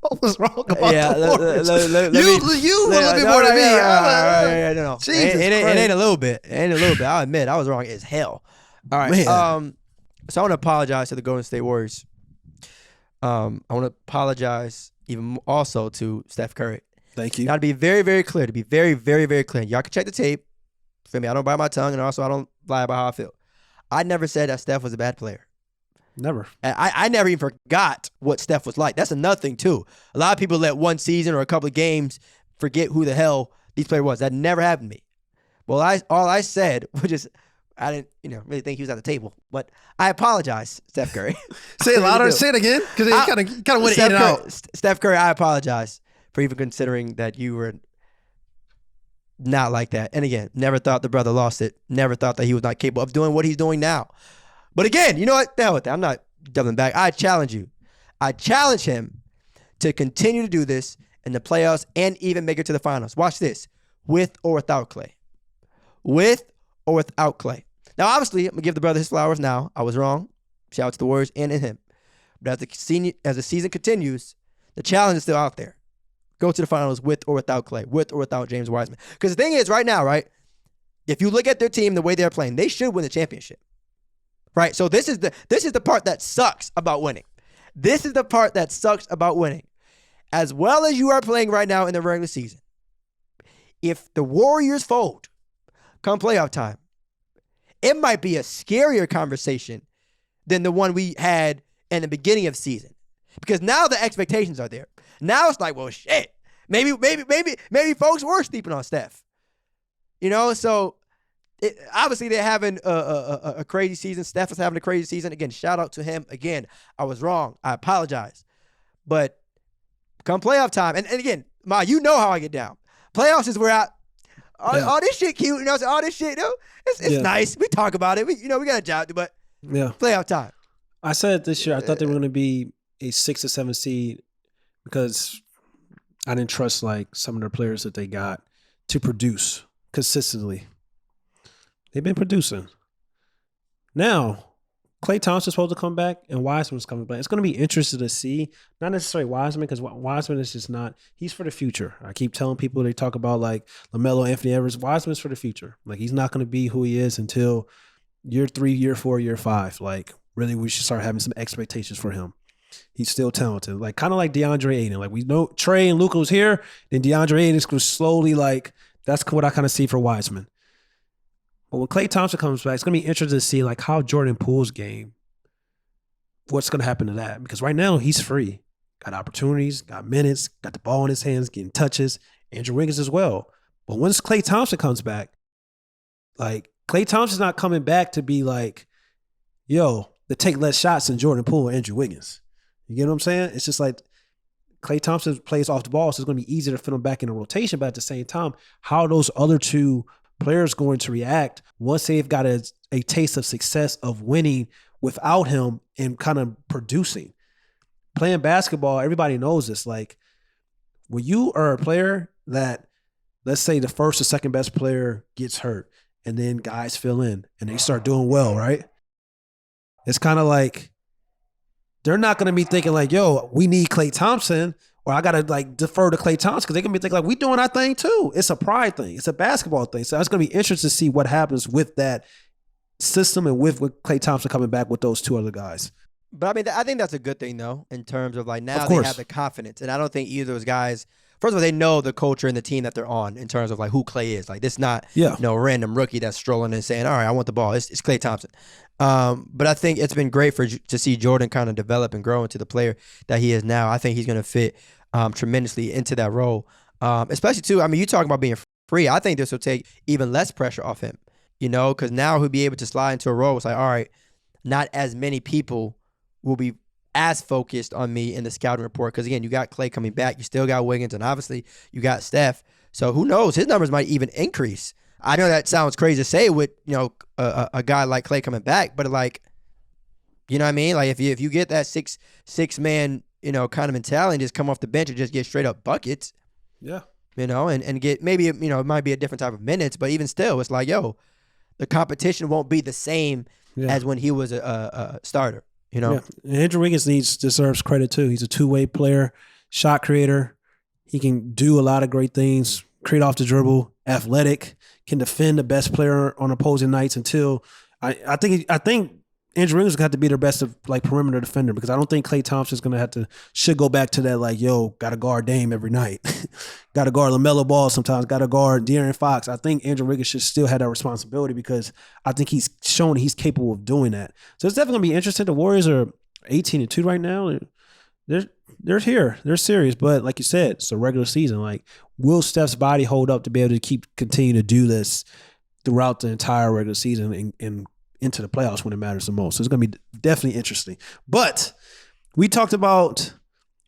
What was wrong about the Warriors? You a little bit more than me. No. It ain't a little bit. It ain't a little bit. I'll admit, I was wrong as hell. All right. So I want to apologize to the Golden State Warriors. I want to apologize even also to Steph Curry. Thank you. Now, to be very, very clear, to be very, very, very clear, y'all can check the tape. Feel me? I don't bite my tongue, and also I don't lie about how I feel. I never said that Steph was a bad player. Never. And I never even forgot what Steph was like. That's another thing, too. A lot of people let one season or a couple of games forget who the hell these players was. That never happened to me. Well, all I said was just, I didn't really think he was at the table. But I apologize, Steph Curry. Say it louder. Say it again. Because you kind of went in and out. Steph Curry, I apologize for even considering that you were not like that. And again, never thought the brother lost it. Never thought that he was not capable of doing what he's doing now. But again, you know what? The hell with that. I'm not doubling back. I challenge you. I challenge him to continue to do this in the playoffs and even make it to the finals. Watch this. With or without Klay. With or without Klay. Now, obviously, I'm going to give the brother his flowers now. I was wrong. Shout out to the Warriors and in him. But as the season continues, the challenge is still out there. Go to the finals with or without Klay, with or without James Wiseman. Because the thing is, right now, right, if you look at their team, the way they're playing, they should win the championship. Right? So this is the part that sucks about winning. This is the part that sucks about winning. As well as you are playing right now in the regular season, if the Warriors fold come playoff time, it might be a scarier conversation than the one we had in the beginning of the season. Because now the expectations are there. Now it's like, well, shit. Maybe folks were sleeping on Steph. So obviously they're having a crazy season. Steph is having a crazy season. Again, shout out to him. Again, I was wrong. I apologize. But come playoff time, and again, Ma, you know how I get down. Playoffs is where all this shit cute. All this shit, it's nice. We talk about it. We got a job to, but playoff time. I said this year I thought they were going to be a 6 or 7 seed because I didn't trust like some of their players that they got to produce consistently. They've been producing. Now, Klay Thompson's supposed to come back and Wiseman's coming back. It's going to be interesting to see. Not necessarily Wiseman because Wiseman is just not. He's for the future. I keep telling people, they talk about like LaMelo, Anthony Edwards. Wiseman's for the future. Like he's not going to be who he is until year 3, year 4, year 5. Like really we should start having some expectations for him. He's still talented, like kind of like DeAndre Ayton. Like we know Trey and Luka was here, then DeAndre Ayton was slowly like that's what I kind of see for Wiseman. But when Klay Thompson comes back, it's gonna be interesting to see like how Jordan Poole's game. What's gonna happen to that? Because right now he's free, got opportunities, got minutes, got the ball in his hands, getting touches. Andrew Wiggins as well. But once Klay Thompson comes back, like Klay Thompson's not coming back to be like, yo, to take less shots than Jordan Poole or Andrew Wiggins. You get what I'm saying? It's just like Klay Thompson plays off the ball, so it's going to be easier to fit him back in the rotation. But at the same time, how are those other two players going to react once they've got a taste of success of winning without him and kind of producing? Playing basketball, everybody knows this. Like when you are a player that, let's say the first or second best player gets hurt and then guys fill in and they start doing well, right? It's kind of like they're not going to be thinking like, yo, we need Klay Thompson or I got to like defer to Klay Thompson because they're going to be thinking like, we doing our thing too. It's a pride thing. It's a basketball thing. So it's going to be interesting to see what happens with that system and with Klay Thompson coming back with those two other guys. But I mean, I think that's a good thing though, in terms of like now they have the confidence. And I don't think either of those guys, first of all, they know the culture and the team that they're on in terms of like who Klay is. Like this is not random rookie that's strolling and saying, all right, I want the ball. It's Klay Thompson. But I think it's been great to see Jordan kind of develop and grow into the player that he is now. I think he's going to fit tremendously into that role. Especially too, I mean, you talking about being free. I think this will take even less pressure off him, you know, because now he'll be able to slide into a role. It's like, all right, not as many people will be as focused on me in the scouting report. Because again, you got Klay coming back. You still got Wiggins, and obviously you got Steph. So who knows? His numbers might even increase. I know that sounds crazy to say with, you know, a guy like Klay coming back, but like, you know what I mean? Like if you get that six man, you know, kind of mentality and just come off the bench and just get straight up buckets. Yeah. You know, and get maybe, you know, it might be a different type of minutes, but even still, it's like, yo, the competition won't be the same as when he was a starter, you know? Yeah. Andrew Wiggins deserves credit too. He's a two-way player, shot creator. He can do a lot of great things, create off the dribble, athletic, can defend the best player on opposing nights until I think Andrew Wiggins is going to have to be their best of like perimeter defender because I don't think Klay Thompson's going to should go back to that like, yo, got to guard Dame every night. Got to guard LaMelo Ball sometimes, got to guard De'Aaron Fox. I think Andrew Wiggins should still have that responsibility because I think he's shown he's capable of doing that. So it's definitely going to be interesting. The Warriors are 18-2 right now. They're here. They're serious. But like you said, it's a regular season. Like, will Steph's body hold up to be able to continue to do this throughout the entire regular season and into the playoffs when it matters the most? So it's going to be definitely interesting. But we talked about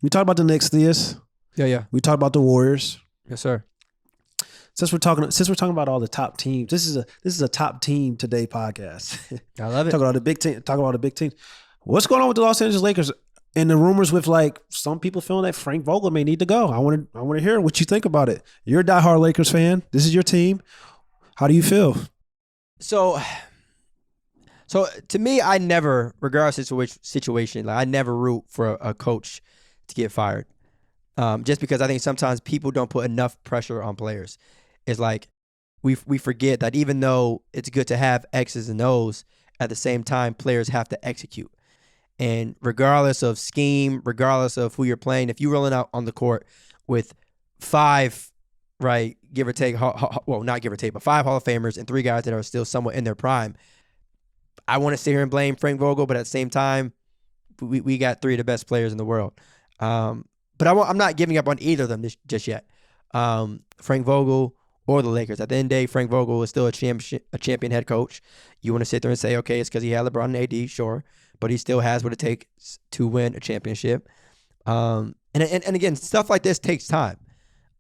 the Knicks, Theus. Yeah. We talked about the Warriors. Yes, sir. Since we're talking about all the top teams, this is a top team today podcast. I love it. Talk about the big teams. What's going on with the Los Angeles Lakers? And the rumors with like some people feeling that Frank Vogel may need to go. I want to hear what you think about it. You're a diehard Lakers fan. This is your team. How do you feel? So to me, I never, regardless of situation, like I never root for a coach to get fired. Just because I think sometimes people don't put enough pressure on players. It's like we forget that even though it's good to have X's and O's, at the same time, players have to execute. And regardless of scheme, regardless of who you're playing, if you're rolling out on the court with 5, right, give or take, well, not give or take, but 5 Hall of Famers and 3 guys that are still somewhat in their prime, I want to sit here and blame Frank Vogel, but at the same time, we got 3 of the best players in the world. But I'm not giving up on either of them just yet. Frank Vogel or the Lakers. At the end of the day, Frank Vogel is still a champion head coach. You want to sit there and say, okay, it's because he had LeBron and AD, sure. But he still has what it takes to win a championship. And again, stuff like this takes time.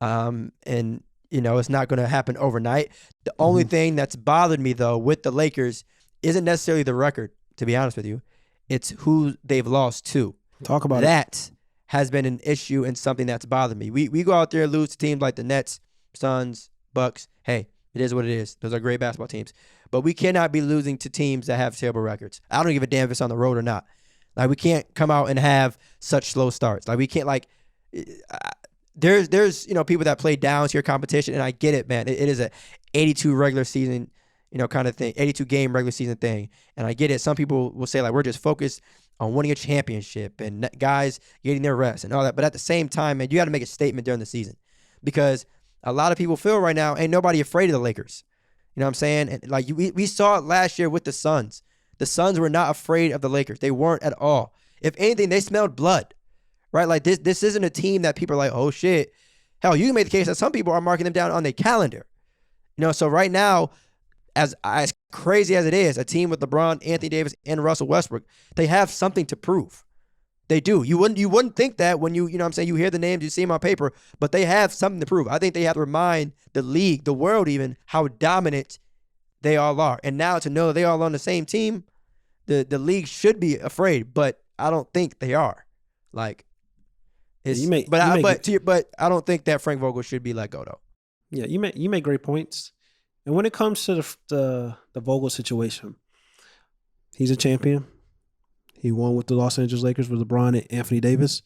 And, you know, it's not going to happen overnight. The only thing that's bothered me, though, with the Lakers isn't necessarily the record, to be honest with you. It's who they've lost to. Talk about that has been an issue and something that's bothered me. We go out there and lose to teams like the Nets, Suns, Bucks. Hey, it is what it is. Those are great basketball teams. But we cannot be losing to teams that have terrible records. I don't give a damn if it's on the road or not. Like, we can't come out and have such slow starts. Like, we can't, like, there's you know, people that play down to your competition, and I get it, man. It is a 82 regular season, kind of thing, 82 game regular season thing. And I get it. Some people will say like we're just focused on winning a championship and guys getting their rest and all that. But at the same time, man, you got to make a statement during the season because a lot of people feel right now ain't nobody afraid of the Lakers. You know what I'm saying? And like we saw it last year with the Suns. The Suns were not afraid of the Lakers. They weren't at all. If anything, they smelled blood, right? Like this isn't a team that people are like, oh shit. Hell, you can make the case that some people are marking them down on their calendar. So right now, as crazy as it is, a team with LeBron, Anthony Davis, and Russell Westbrook, they have something to prove. They do. You wouldn't think that when you know what I'm saying, you hear the names, you see them on paper, but they have something to prove. I think they have to remind the league, the world even, how dominant they all are. And now to know that they all on the same team, the league should be afraid, but I don't think they are. Like, but I don't think that Frank Vogel should be let go though. Yeah, you make great points. And when it comes to the Vogel situation, he's a champion. He won with the Los Angeles Lakers with LeBron and Anthony Davis.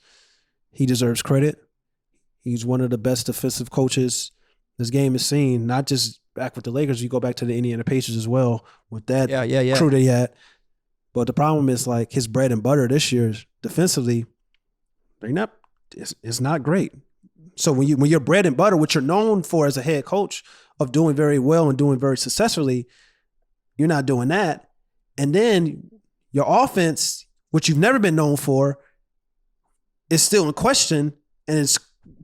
He deserves credit. He's one of the best defensive coaches this game has seen, not just back with the Lakers. You go back to the Indiana Pacers as well with that crew that he had. But the problem is like his bread and butter this year defensively, it's not great. So when your bread and butter, what you're known for as a head coach of doing very well and doing very successfully, you're not doing that. And then your offense, which you've never been known for, is still in question. And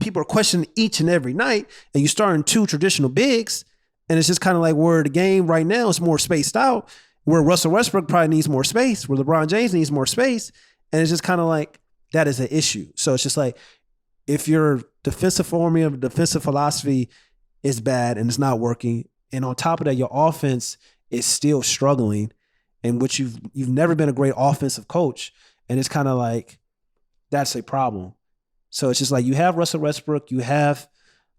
people are questioning each and every night. And you starting 2 traditional bigs. And it's just kind of like where the game right now is more spaced out, where Russell Westbrook probably needs more space, where LeBron James needs more space. And it's just kind of like that is an issue. So it's just like if your defensive formula, defensive philosophy is bad and it's not working, and on top of that, your offense is still struggling, and which you've never been a great offensive coach, and it's kind of like that's a problem. So it's just like you have Russell Westbrook, you have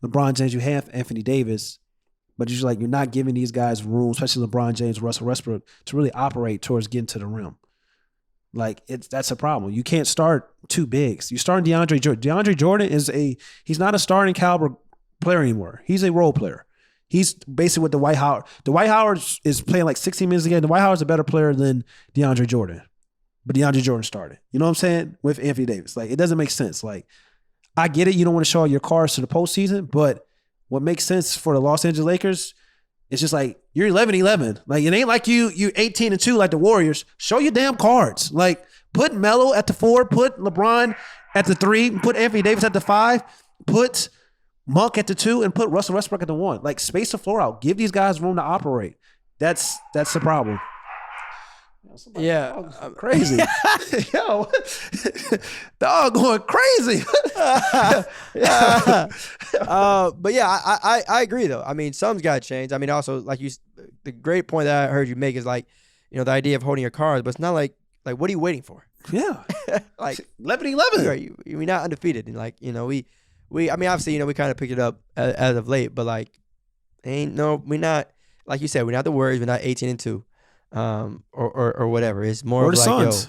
LeBron James, you have Anthony Davis, but it's just like you're not giving these guys room, especially LeBron James, Russell Westbrook, to really operate towards getting to the rim. Like that's a problem. You can't start 2 bigs. You start DeAndre Jordan. DeAndre Jordan he's not a starting caliber player anymore. He's a role player. He's basically with Dwight Howard. Dwight Howard is playing like 16 minutes a game. Dwight Howard's a better player than DeAndre Jordan. But DeAndre Jordan started. You know what I'm saying? With Anthony Davis. Like, it doesn't make sense. Like, I get it. You don't want to show all your cards to the postseason, but what makes sense for the Los Angeles Lakers, it's just like, you're 11-11. Like, it ain't like you 18-2 like the Warriors. Show your damn cards. Like, put Melo at the 4, put LeBron at the 3, put Anthony Davis at the 5, put Monk at the 2, and put Russell Westbrook at the 1. Like, space the floor out. Give these guys room to operate. That's the problem. Yeah, crazy. Yo, dog going crazy. But yeah, I agree though. I mean, something's got to change. I mean, also like the great point that I heard you make is like, the idea of holding your cards, but it's not like what are you waiting for? Yeah, like 11-11. We're not undefeated, and like I mean, obviously we kind of picked it up as of late, but like we're not, like you said, we're not the Warriors, we're not 18-2. Or whatever. It's more or of the like Suns.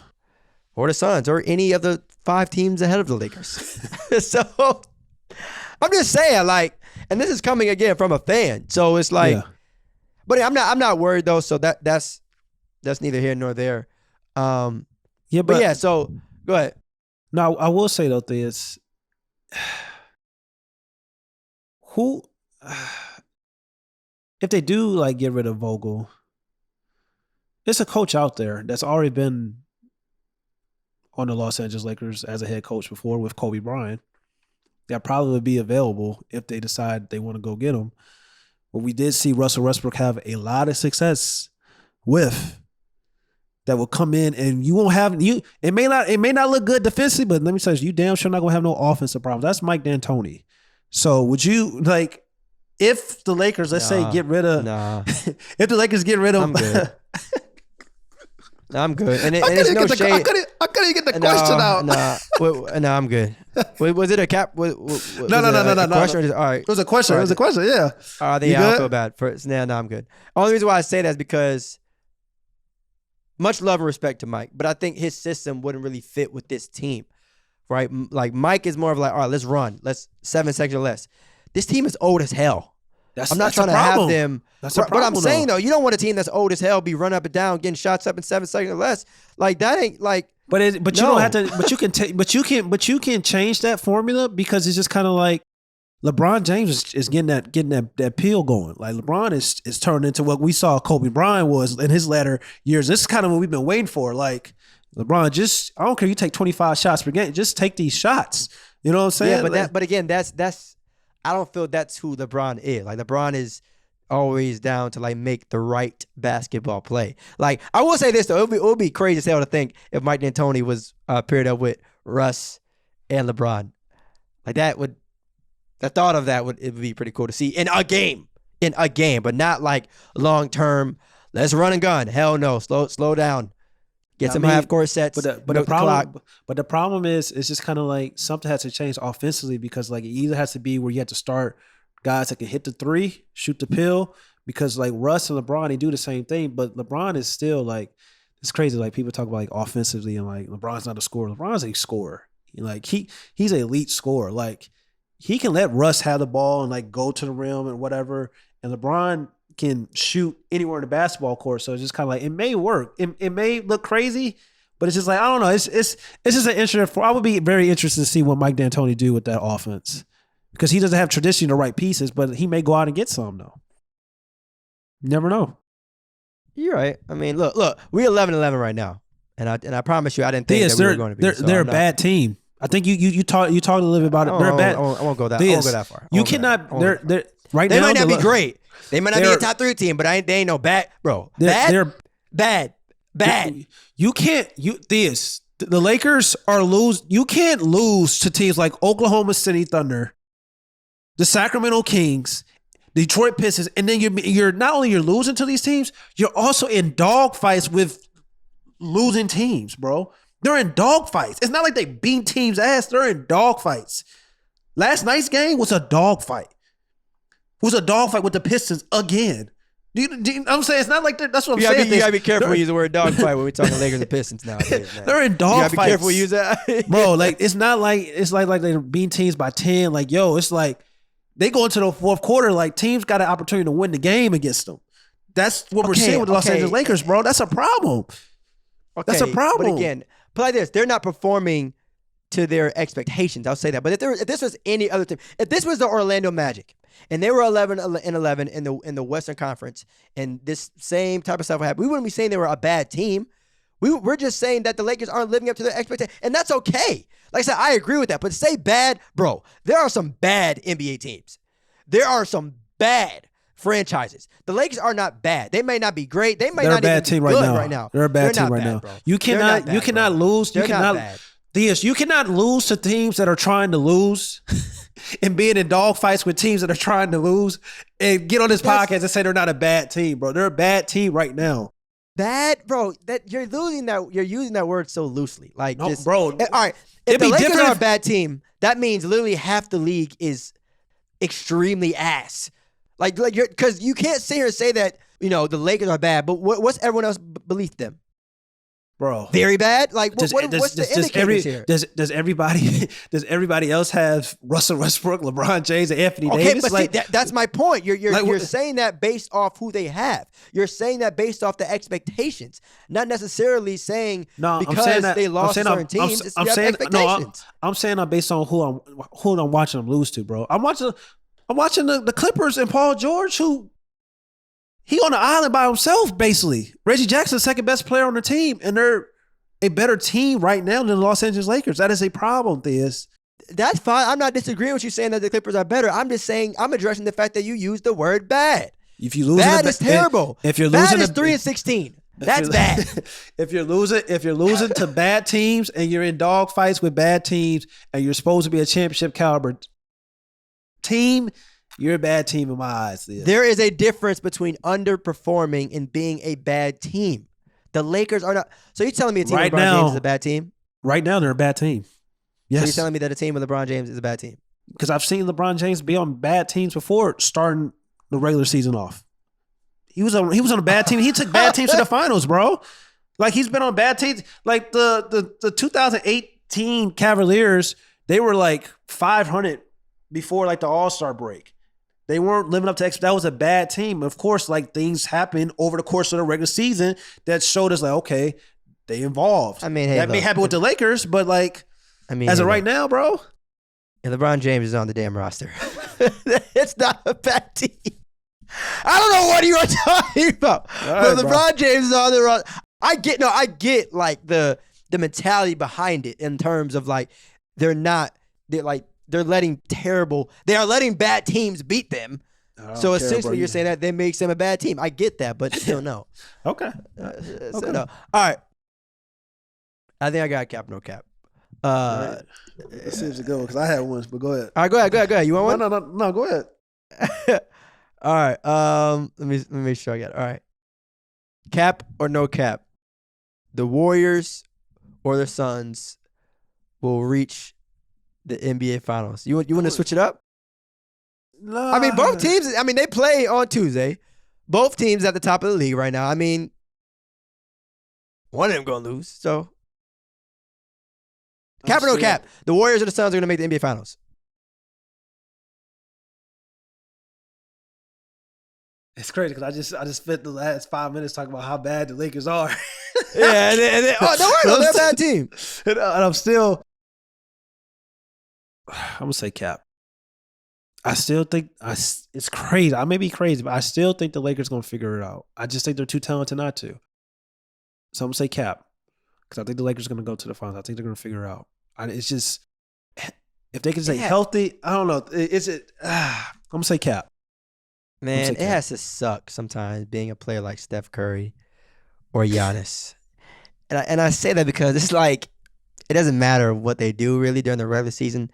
Or the Suns, or any of the 5 teams ahead of the Lakers. So I'm just saying, like, and this is coming again from a fan. So it's like, but I'm not worried though. So that's neither here nor there. But yeah. So go ahead. No, I will say though, this who, if they do like get rid of Vogel. There's a coach out there that's already been on the Los Angeles Lakers as a head coach before with Kobe Bryant. That probably would be available if they decide they want to go get him. But we did see Russell Westbrook have a lot of success with that will come in, and you won't have you. It may not look good defensively, but let me tell you damn sure not gonna have no offensive problems. That's Mike D'Antoni. So would you like if the Lakers, let's say, get rid of if the Lakers get rid of I'm good. I'm good. And it's no shade. I couldn't even get the question out. No, I'm good. Was it a cap? No. Question? All right. It was a question. It was a question, yeah. I don't feel bad. No, I'm good. Only reason why I say that is because much love and respect to Mike, but I think his system wouldn't really fit with this team, right? Like, Mike is more of like, all right, let's run. Let's 7 seconds or less. This team is old as hell. I'm not trying to have them. That's a But problem. I'm saying though, you don't want a team that's old as hell be run up and down, getting shots up in 7 seconds or less. Like that ain't like. But you don't have to. But you can take. But you can change that formula because it's just kind of like LeBron James is getting that peel going. Like LeBron is turned into what we saw Kobe Bryant was in his latter years. This is kind of what we've been waiting for. Like LeBron, I don't care. You take 25 shots per game. Just take these shots. You know what I'm saying? Yeah, but again, that's. I don't feel that's who LeBron is. Like LeBron is always down to like make the right basketball play. Like I will say this though, it would be crazy as hell to think if Mike D'Antoni was paired up with Russ and LeBron. Like the thought of that it would be pretty cool to see in a game, but not like long term. Let's run and gun. Hell no, slow down. Get some half court sets. But the problem is, it's just kind of like something has to change offensively because like it either has to be where you have to start guys that can hit the three, shoot the pill, because like Russ and LeBron, they do the same thing, but LeBron is still like, it's crazy. Like people talk about like offensively and like LeBron's not a scorer. LeBron's a scorer. Like he's an elite scorer. Like he can let Russ have the ball and like go to the rim and whatever, and LeBron can shoot anywhere in the basketball court. So it's just kind of like, it may work. It may look crazy, but it's just like, I don't know. It's just an interesting. I would be very interested to see what Mike D'Antoni do with that offense because he doesn't have traditionally the right pieces, but he may go out and get some though. You never know. You're right. I mean, look, we're 11-11 right now, and I promise you, I didn't think that we were going to be. They're a bad team. I think you talked a little bit about it. They're bad. I won't go that far. You cannot. They're right now. They might not be great. They might not be a top 3 team, but they ain't no bad, bro. They're bad. You can't. The Lakers are lose. You can't lose to teams like Oklahoma City Thunder, the Sacramento Kings, Detroit Pistons, and then you're not only you're losing to these teams, you're also in dog fights with losing teams, bro. They're in dog fights. It's not like they beat teams' ass. They're in dog fights. Last night's game was a dog fight. It was a dogfight with the Pistons again. Do you I'm saying? It's not like that's what I'm saying. You gotta be careful when you use the word dogfight when we're talking Lakers and Pistons nowadays. Man. They're in dog fights. You gotta be careful when you use that. Bro, like it's not like it's like they're beating teams by 10. Like, yo, it's like they go into the fourth quarter, like teams got an opportunity to win the game against them. That's what we're seeing with the Los Angeles Lakers, bro. That's a problem. That's a problem. But again, but like this, they're not performing to their expectations. I'll say that. But if this was any other team, if this was the Orlando Magic, and they were 11-11 in the Western Conference, and this same type of stuff would happen, we wouldn't be saying they were a bad team. We're just saying that the Lakers aren't living up to their expectations, and that's okay. Like I said, I agree with that. But to say bad, bro, there are some bad NBA teams. There are some bad franchises. The Lakers are not bad. They may not be great. They may not even be good right now. They're a bad team right now. Bro. You cannot lose. You cannot lose to teams that are trying to lose and being in dog fights with teams that are trying to lose and get on this podcast and say they're not a bad team, bro. They're a bad team right now. Bad, bro. That you're using that word so loosely. Like, no, just, bro. All right. If the Lakers are a bad team, that means literally half the league is extremely ass. Like because you can't sit here and say that, the Lakers are bad, but what's everyone else belief them? Bro, very bad. Like, what's the indicators here? Does everybody else have Russell Westbrook, LeBron James, and Anthony Davis? But see, that's my point. You're saying that based off who they have. You're saying that based off the expectations, not necessarily saying because they lost certain teams. I'm saying based on who I'm watching them lose to, bro. I'm watching the Clippers and Paul George, who. He on the island by himself, basically. Reggie Jackson's second best player on the team, and they're a better team right now than the Los Angeles Lakers. That is a problem, Theus. That's fine. I'm not disagreeing with you saying that the Clippers are better. I'm just saying I'm addressing the fact that you used the word bad. If you lose, bad is terrible. If you're losing, bad is 3-16. That's bad. If you're losing to bad teams and you're in dog fights with bad teams and you're supposed to be a championship caliber team. You're a bad team in my eyes. There is a difference between underperforming and being a bad team. The Lakers are not. So you're telling me a team with LeBron James is a bad team? Right now, they're a bad team. Yes. So you're telling me that a team with LeBron James is a bad team? Because I've seen LeBron James be on bad teams before starting the regular season off. He was on a bad team. He took bad teams to the finals, bro. Like he's been on bad teams. Like the 2018 Cavaliers, they were like 500 before like the All-Star break. They weren't living up to that was a bad team. Of course, like things happened over the course of the regular season that showed us like, okay, they involved. I mean, hey, that may happen with the Lakers, but like, I mean, as of right now, bro. And LeBron James is on the damn roster. It's not a bad team. I don't know what you are talking about. But LeBron James is on the roster. I get like the mentality behind it in terms of like they are letting bad teams beat them. So essentially you're saying that makes them a bad team. I get that, but still no. Okay. So no. All right. I think I got cap, no cap. Right. Let's see if it's good because I had one, but go ahead. All right, go ahead. You want one? No, go ahead. All right. Let me make sure I got it. All right. Cap or no cap? The Warriors or the Suns will reach the NBA Finals. You want to switch it up? No. I mean, both teams. I mean, they play on Tuesday. Both teams at the top of the league right now. I mean, one of them gonna lose. So, cap or no cap? The Warriors or the Suns are gonna make the NBA Finals. It's crazy because I just spent the last 5 minutes talking about how bad the Lakers are. Yeah, and don't worry, they're a bad team. And I'm gonna say cap. I still think it's crazy. I may be crazy, but I still think the Lakers gonna figure it out. I just think they're too talented not to. So I'm gonna say cap because I think the Lakers are gonna go to the finals. I think they're gonna figure it out. It's just if they can stay healthy. I don't know. I'm gonna say cap. Man, it has to suck sometimes being a player like Steph Curry or Giannis. And I say that because it's like it doesn't matter what they do really during the regular season.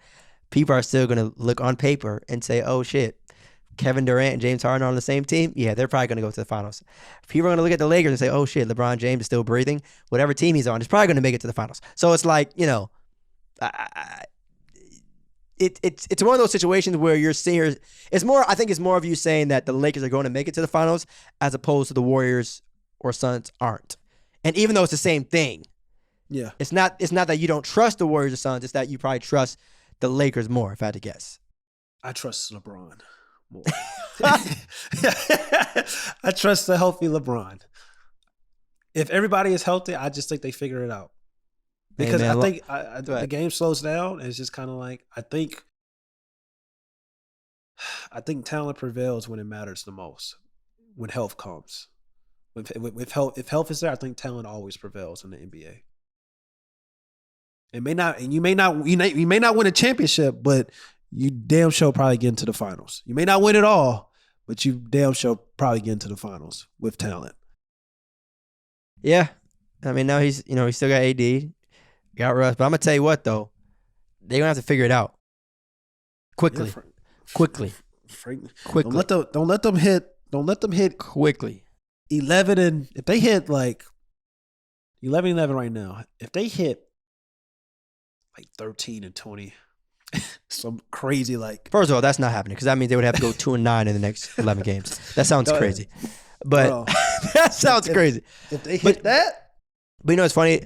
People are still going to look on paper and say, oh, shit, Kevin Durant and James Harden are on the same team? Yeah, they're probably going to go to the finals. People are going to look at the Lakers and say, oh, shit, LeBron James is still breathing. Whatever team he's on is probably going to make it to the finals. So it's like, it's one of those situations where you're seeing I think it's more of you saying that the Lakers are going to make it to the finals as opposed to the Warriors or Suns aren't. And even though it's the same thing, yeah, it's not that you don't trust the Warriors or Suns, it's that you probably trust the Lakers more, if I had to guess. I trust LeBron more. I trust the healthy LeBron. If everybody is healthy, I just think they figure it out. Because I think the game slows down. And it's just kind of like I think talent prevails when it matters the most. When health comes, if health is there, I think talent always prevails in the NBA. You may not win a championship, but you damn sure probably get into the finals. You may not win it all, but you damn sure probably get into the finals with talent. Yeah, I mean now he's still got AD. Got Russ, but I'm gonna tell you what though, they're gonna have to figure it out quickly. Quickly. Don't let them hit quickly. 11 and if they hit like 11 right now, if they hit like 13 and 20, some crazy like. First of all, that's not happening because that means they would have to go 2-9 in the next 11 games. That sounds crazy, but that sounds crazy. If they hit that. But it's funny.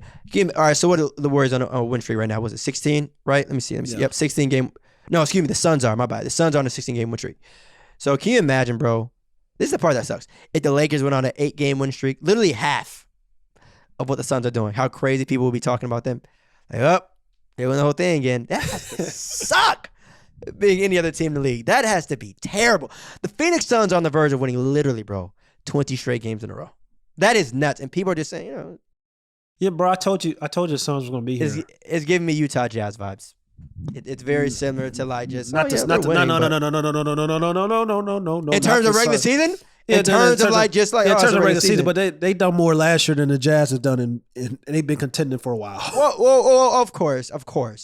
All right, so what are the Warriors on a win streak right now? Was it 16, right? Let me see. Yeah. Yep, 16 game. No, excuse me. The Suns are. My bad. The Suns are on a 16-game win streak. So can you imagine, bro? This is the part that sucks. If the Lakers went on an 8-game win streak, literally half of what the Suns are doing, how crazy people will be talking about them. Like, they win the whole thing again. That has to suck being any other team in the league. That has to be terrible. The Phoenix Suns are on the verge of winning literally, bro, 20 straight games in a row. That is nuts. And people are just saying, Yeah, bro, I told you the Suns were going to be here. It's giving me Utah Jazz vibes. It's very similar to like just no. In terms of regular season, in terms of regular season, but they done more last year than the Jazz have done, and they've been contending for a while. Well, of course,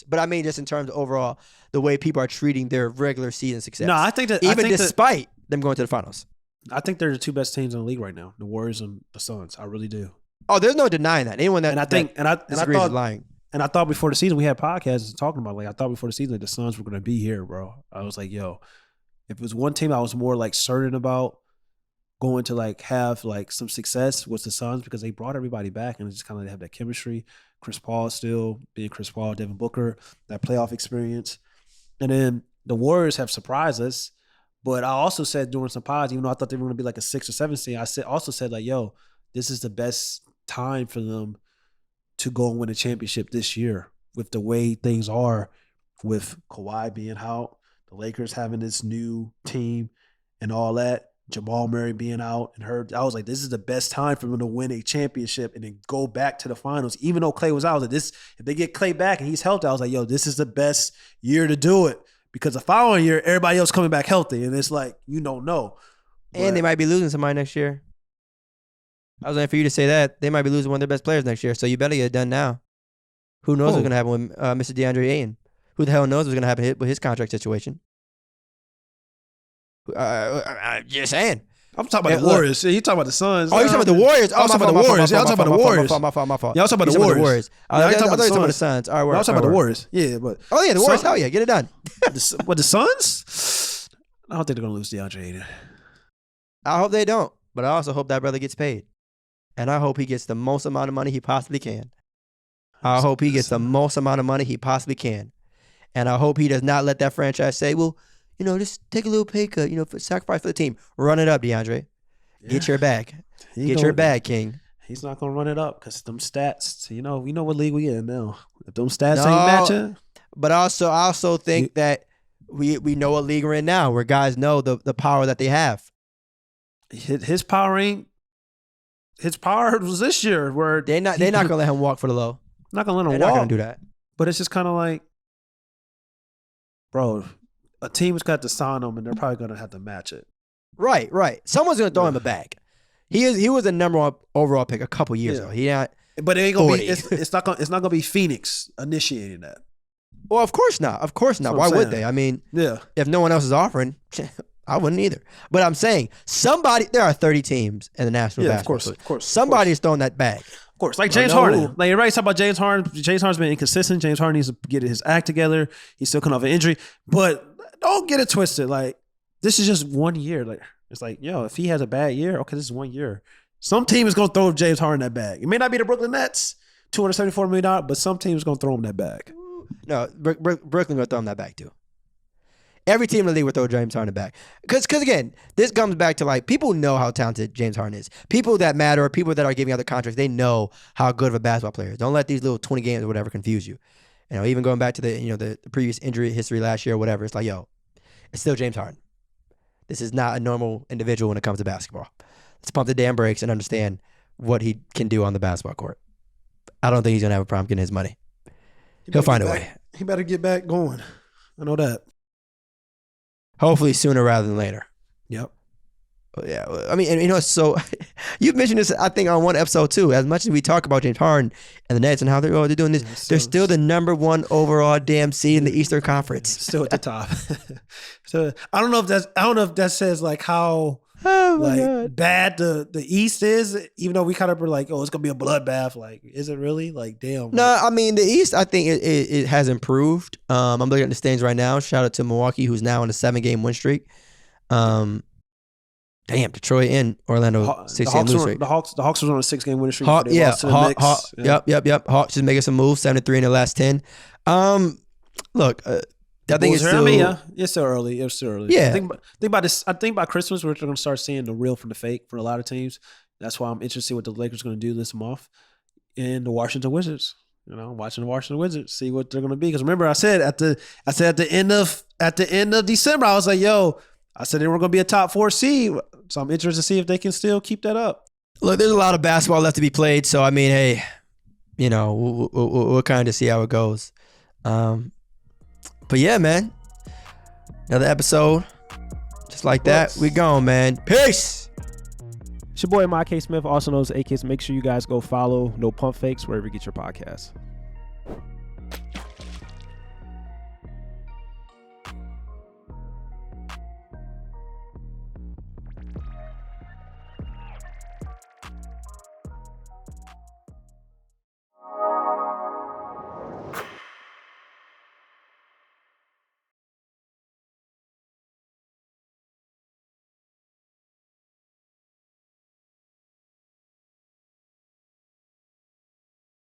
but I mean just in terms of overall the way people are treating their regular season success. No, I think that despite them going to the finals, I think they're the two best teams in the league right now: the Warriors and the Suns. I really do. Oh, there's no denying that. Anyone that disagrees is lying. And I thought before the season we had podcasts talking about I thought before the season that the Suns were going to be here, bro. I was like, yo, if it was one team I was more like certain about going to like have like some success was the Suns because they brought everybody back and just kind of have that chemistry. Chris Paul still being Chris Paul, Devin Booker, that playoff experience. And then the Warriors have surprised us, But I also said during some pods, even though I thought they were going to be like a 6 or 7 seed, I also said like, yo, this is the best time for them to go and win a championship this year with the way things are, with Kawhi being out, the Lakers having this new team and all that, Jamal Murray being out and hurt. I was like, this is the best time for them to win a championship and then go back to the finals. Even though Klay was out, I was like, this, if they get Klay back and he's healthy, I was like, yo, this is the best year to do it. Because the following year, everybody else coming back healthy. And it's like, you don't know. And they might be losing somebody next year. I was waiting for you to say that. They might be losing one of their best players next year. So you better get it done now. Who knows what's going to happen with Mr. DeAndre Ayton? Who the hell knows what's going to happen with his contract situation? Just saying. I'm talking about the Warriors. You talking about the Suns. Oh, you talking about the Warriors? I'm talking about the Warriors. Y'all talking about the Warriors. My fault. Y'all talking about the Warriors. I thought you talking about the Suns. All right, I was talking about the Warriors. Yeah, but oh yeah, the Warriors. Hell yeah, get it done. What, the Suns? I don't think they're gonna lose DeAndre Ayton. I hope they don't, but I also hope that brother gets paid, and I hope he gets the most amount of money he possibly can. I hope he gets the most amount of money he possibly can, and I hope he does not let that franchise say, "Well, you know, just take a little pay cut, you know, for sacrifice for the team." Run it up, DeAndre. Get your bag. Get your bag, King. He's not gonna run it up because them stats. You know, we know what league we in now. If them stats ain't matching, but I also think that we know what league we're in now, where guys know the power that they have. His power ain't. His power was this year where they're not gonna let him walk for the low. Not gonna let him walk. They're not gonna do that. But it's just kind of like, bro, a team has got to sign him, and they're probably gonna have to match it. Right. Someone's gonna throw him a bag. He was a number 1 overall pick a couple years ago. But it ain't gonna be. It's not gonna be Phoenix initiating that. Well, of course not. Why would they? I mean, if no one else is offering, I wouldn't either. But I'm saying there are 30 teams in the National Basketball League. Of course. Somebody's throwing that bag. Of course. Like James Harden. Like everybody's talking about James Harden. James Harden's been inconsistent. James Harden needs to get his act together. He's still coming off an injury. But don't get it twisted. Like, this is just 1 year. Like, it's like, yo, if he has a bad year, okay, this is 1 year. Some team is going to throw James Harden that bag. It may not be the Brooklyn Nets, $274 million, but some team is going to throw him that bag. No, Brooklyn going to throw him that bag too. Every team in the league will throw James Harden back. Because again, this comes back to like, people know how talented James Harden is. People that matter, people that are giving other contracts, they know how good of a basketball player is. Don't let these little 20 games or whatever confuse you. You know, even going back to the previous injury history last year or whatever, it's like, yo, it's still James Harden. This is not a normal individual when it comes to basketball. Let's pump the damn brakes and understand what he can do on the basketball court. I don't think he's going to have a problem getting his money. He'll find a way. He better get back going. I know that. Hopefully sooner rather than later. Yep. Yeah. I mean, and you know, so you've mentioned this, I think, on one episode too. As much as we talk about James Harden and the Nets and how they're doing this, they're still the number 1 overall damn seed in the Eastern Conference. Still at the top. So I don't know if that says like how bad the East is, even though we kind of were like, oh, it's gonna be a bloodbath. Like, is it really? Like, damn. No, I mean the East, I think it has improved. I'm looking at the standings right now. Shout out to Milwaukee, who's now on a 7-game win streak. Damn, Detroit and Orlando 6-game lose streak. The Hawks was on a 6-game winning streak. Yep. Hawks just making some moves, 7-3 in the last 10. Look, I think it's still. It's still early. It's still early. Yeah. I think by Christmas we're going to start seeing the real from the fake for a lot of teams. That's why I'm interested in what the Lakers are going to do. List them off, and the Washington Wizards. You know, watching the Washington Wizards, see what they're going to be. Because remember, I said at the end of December, I was like, yo, I said they were going to be a top 4 seed. So I'm interested to see if they can still keep that up. Look, there's a lot of basketball left to be played. So, I mean, hey, you know, we'll kind of see how it goes. But yeah, man, another episode. Just like that, we gone, man. Peace. It's your boy, M.I. K. Smith, also known as A.K. Make sure you guys go follow No Pump Fakes wherever you get your podcasts.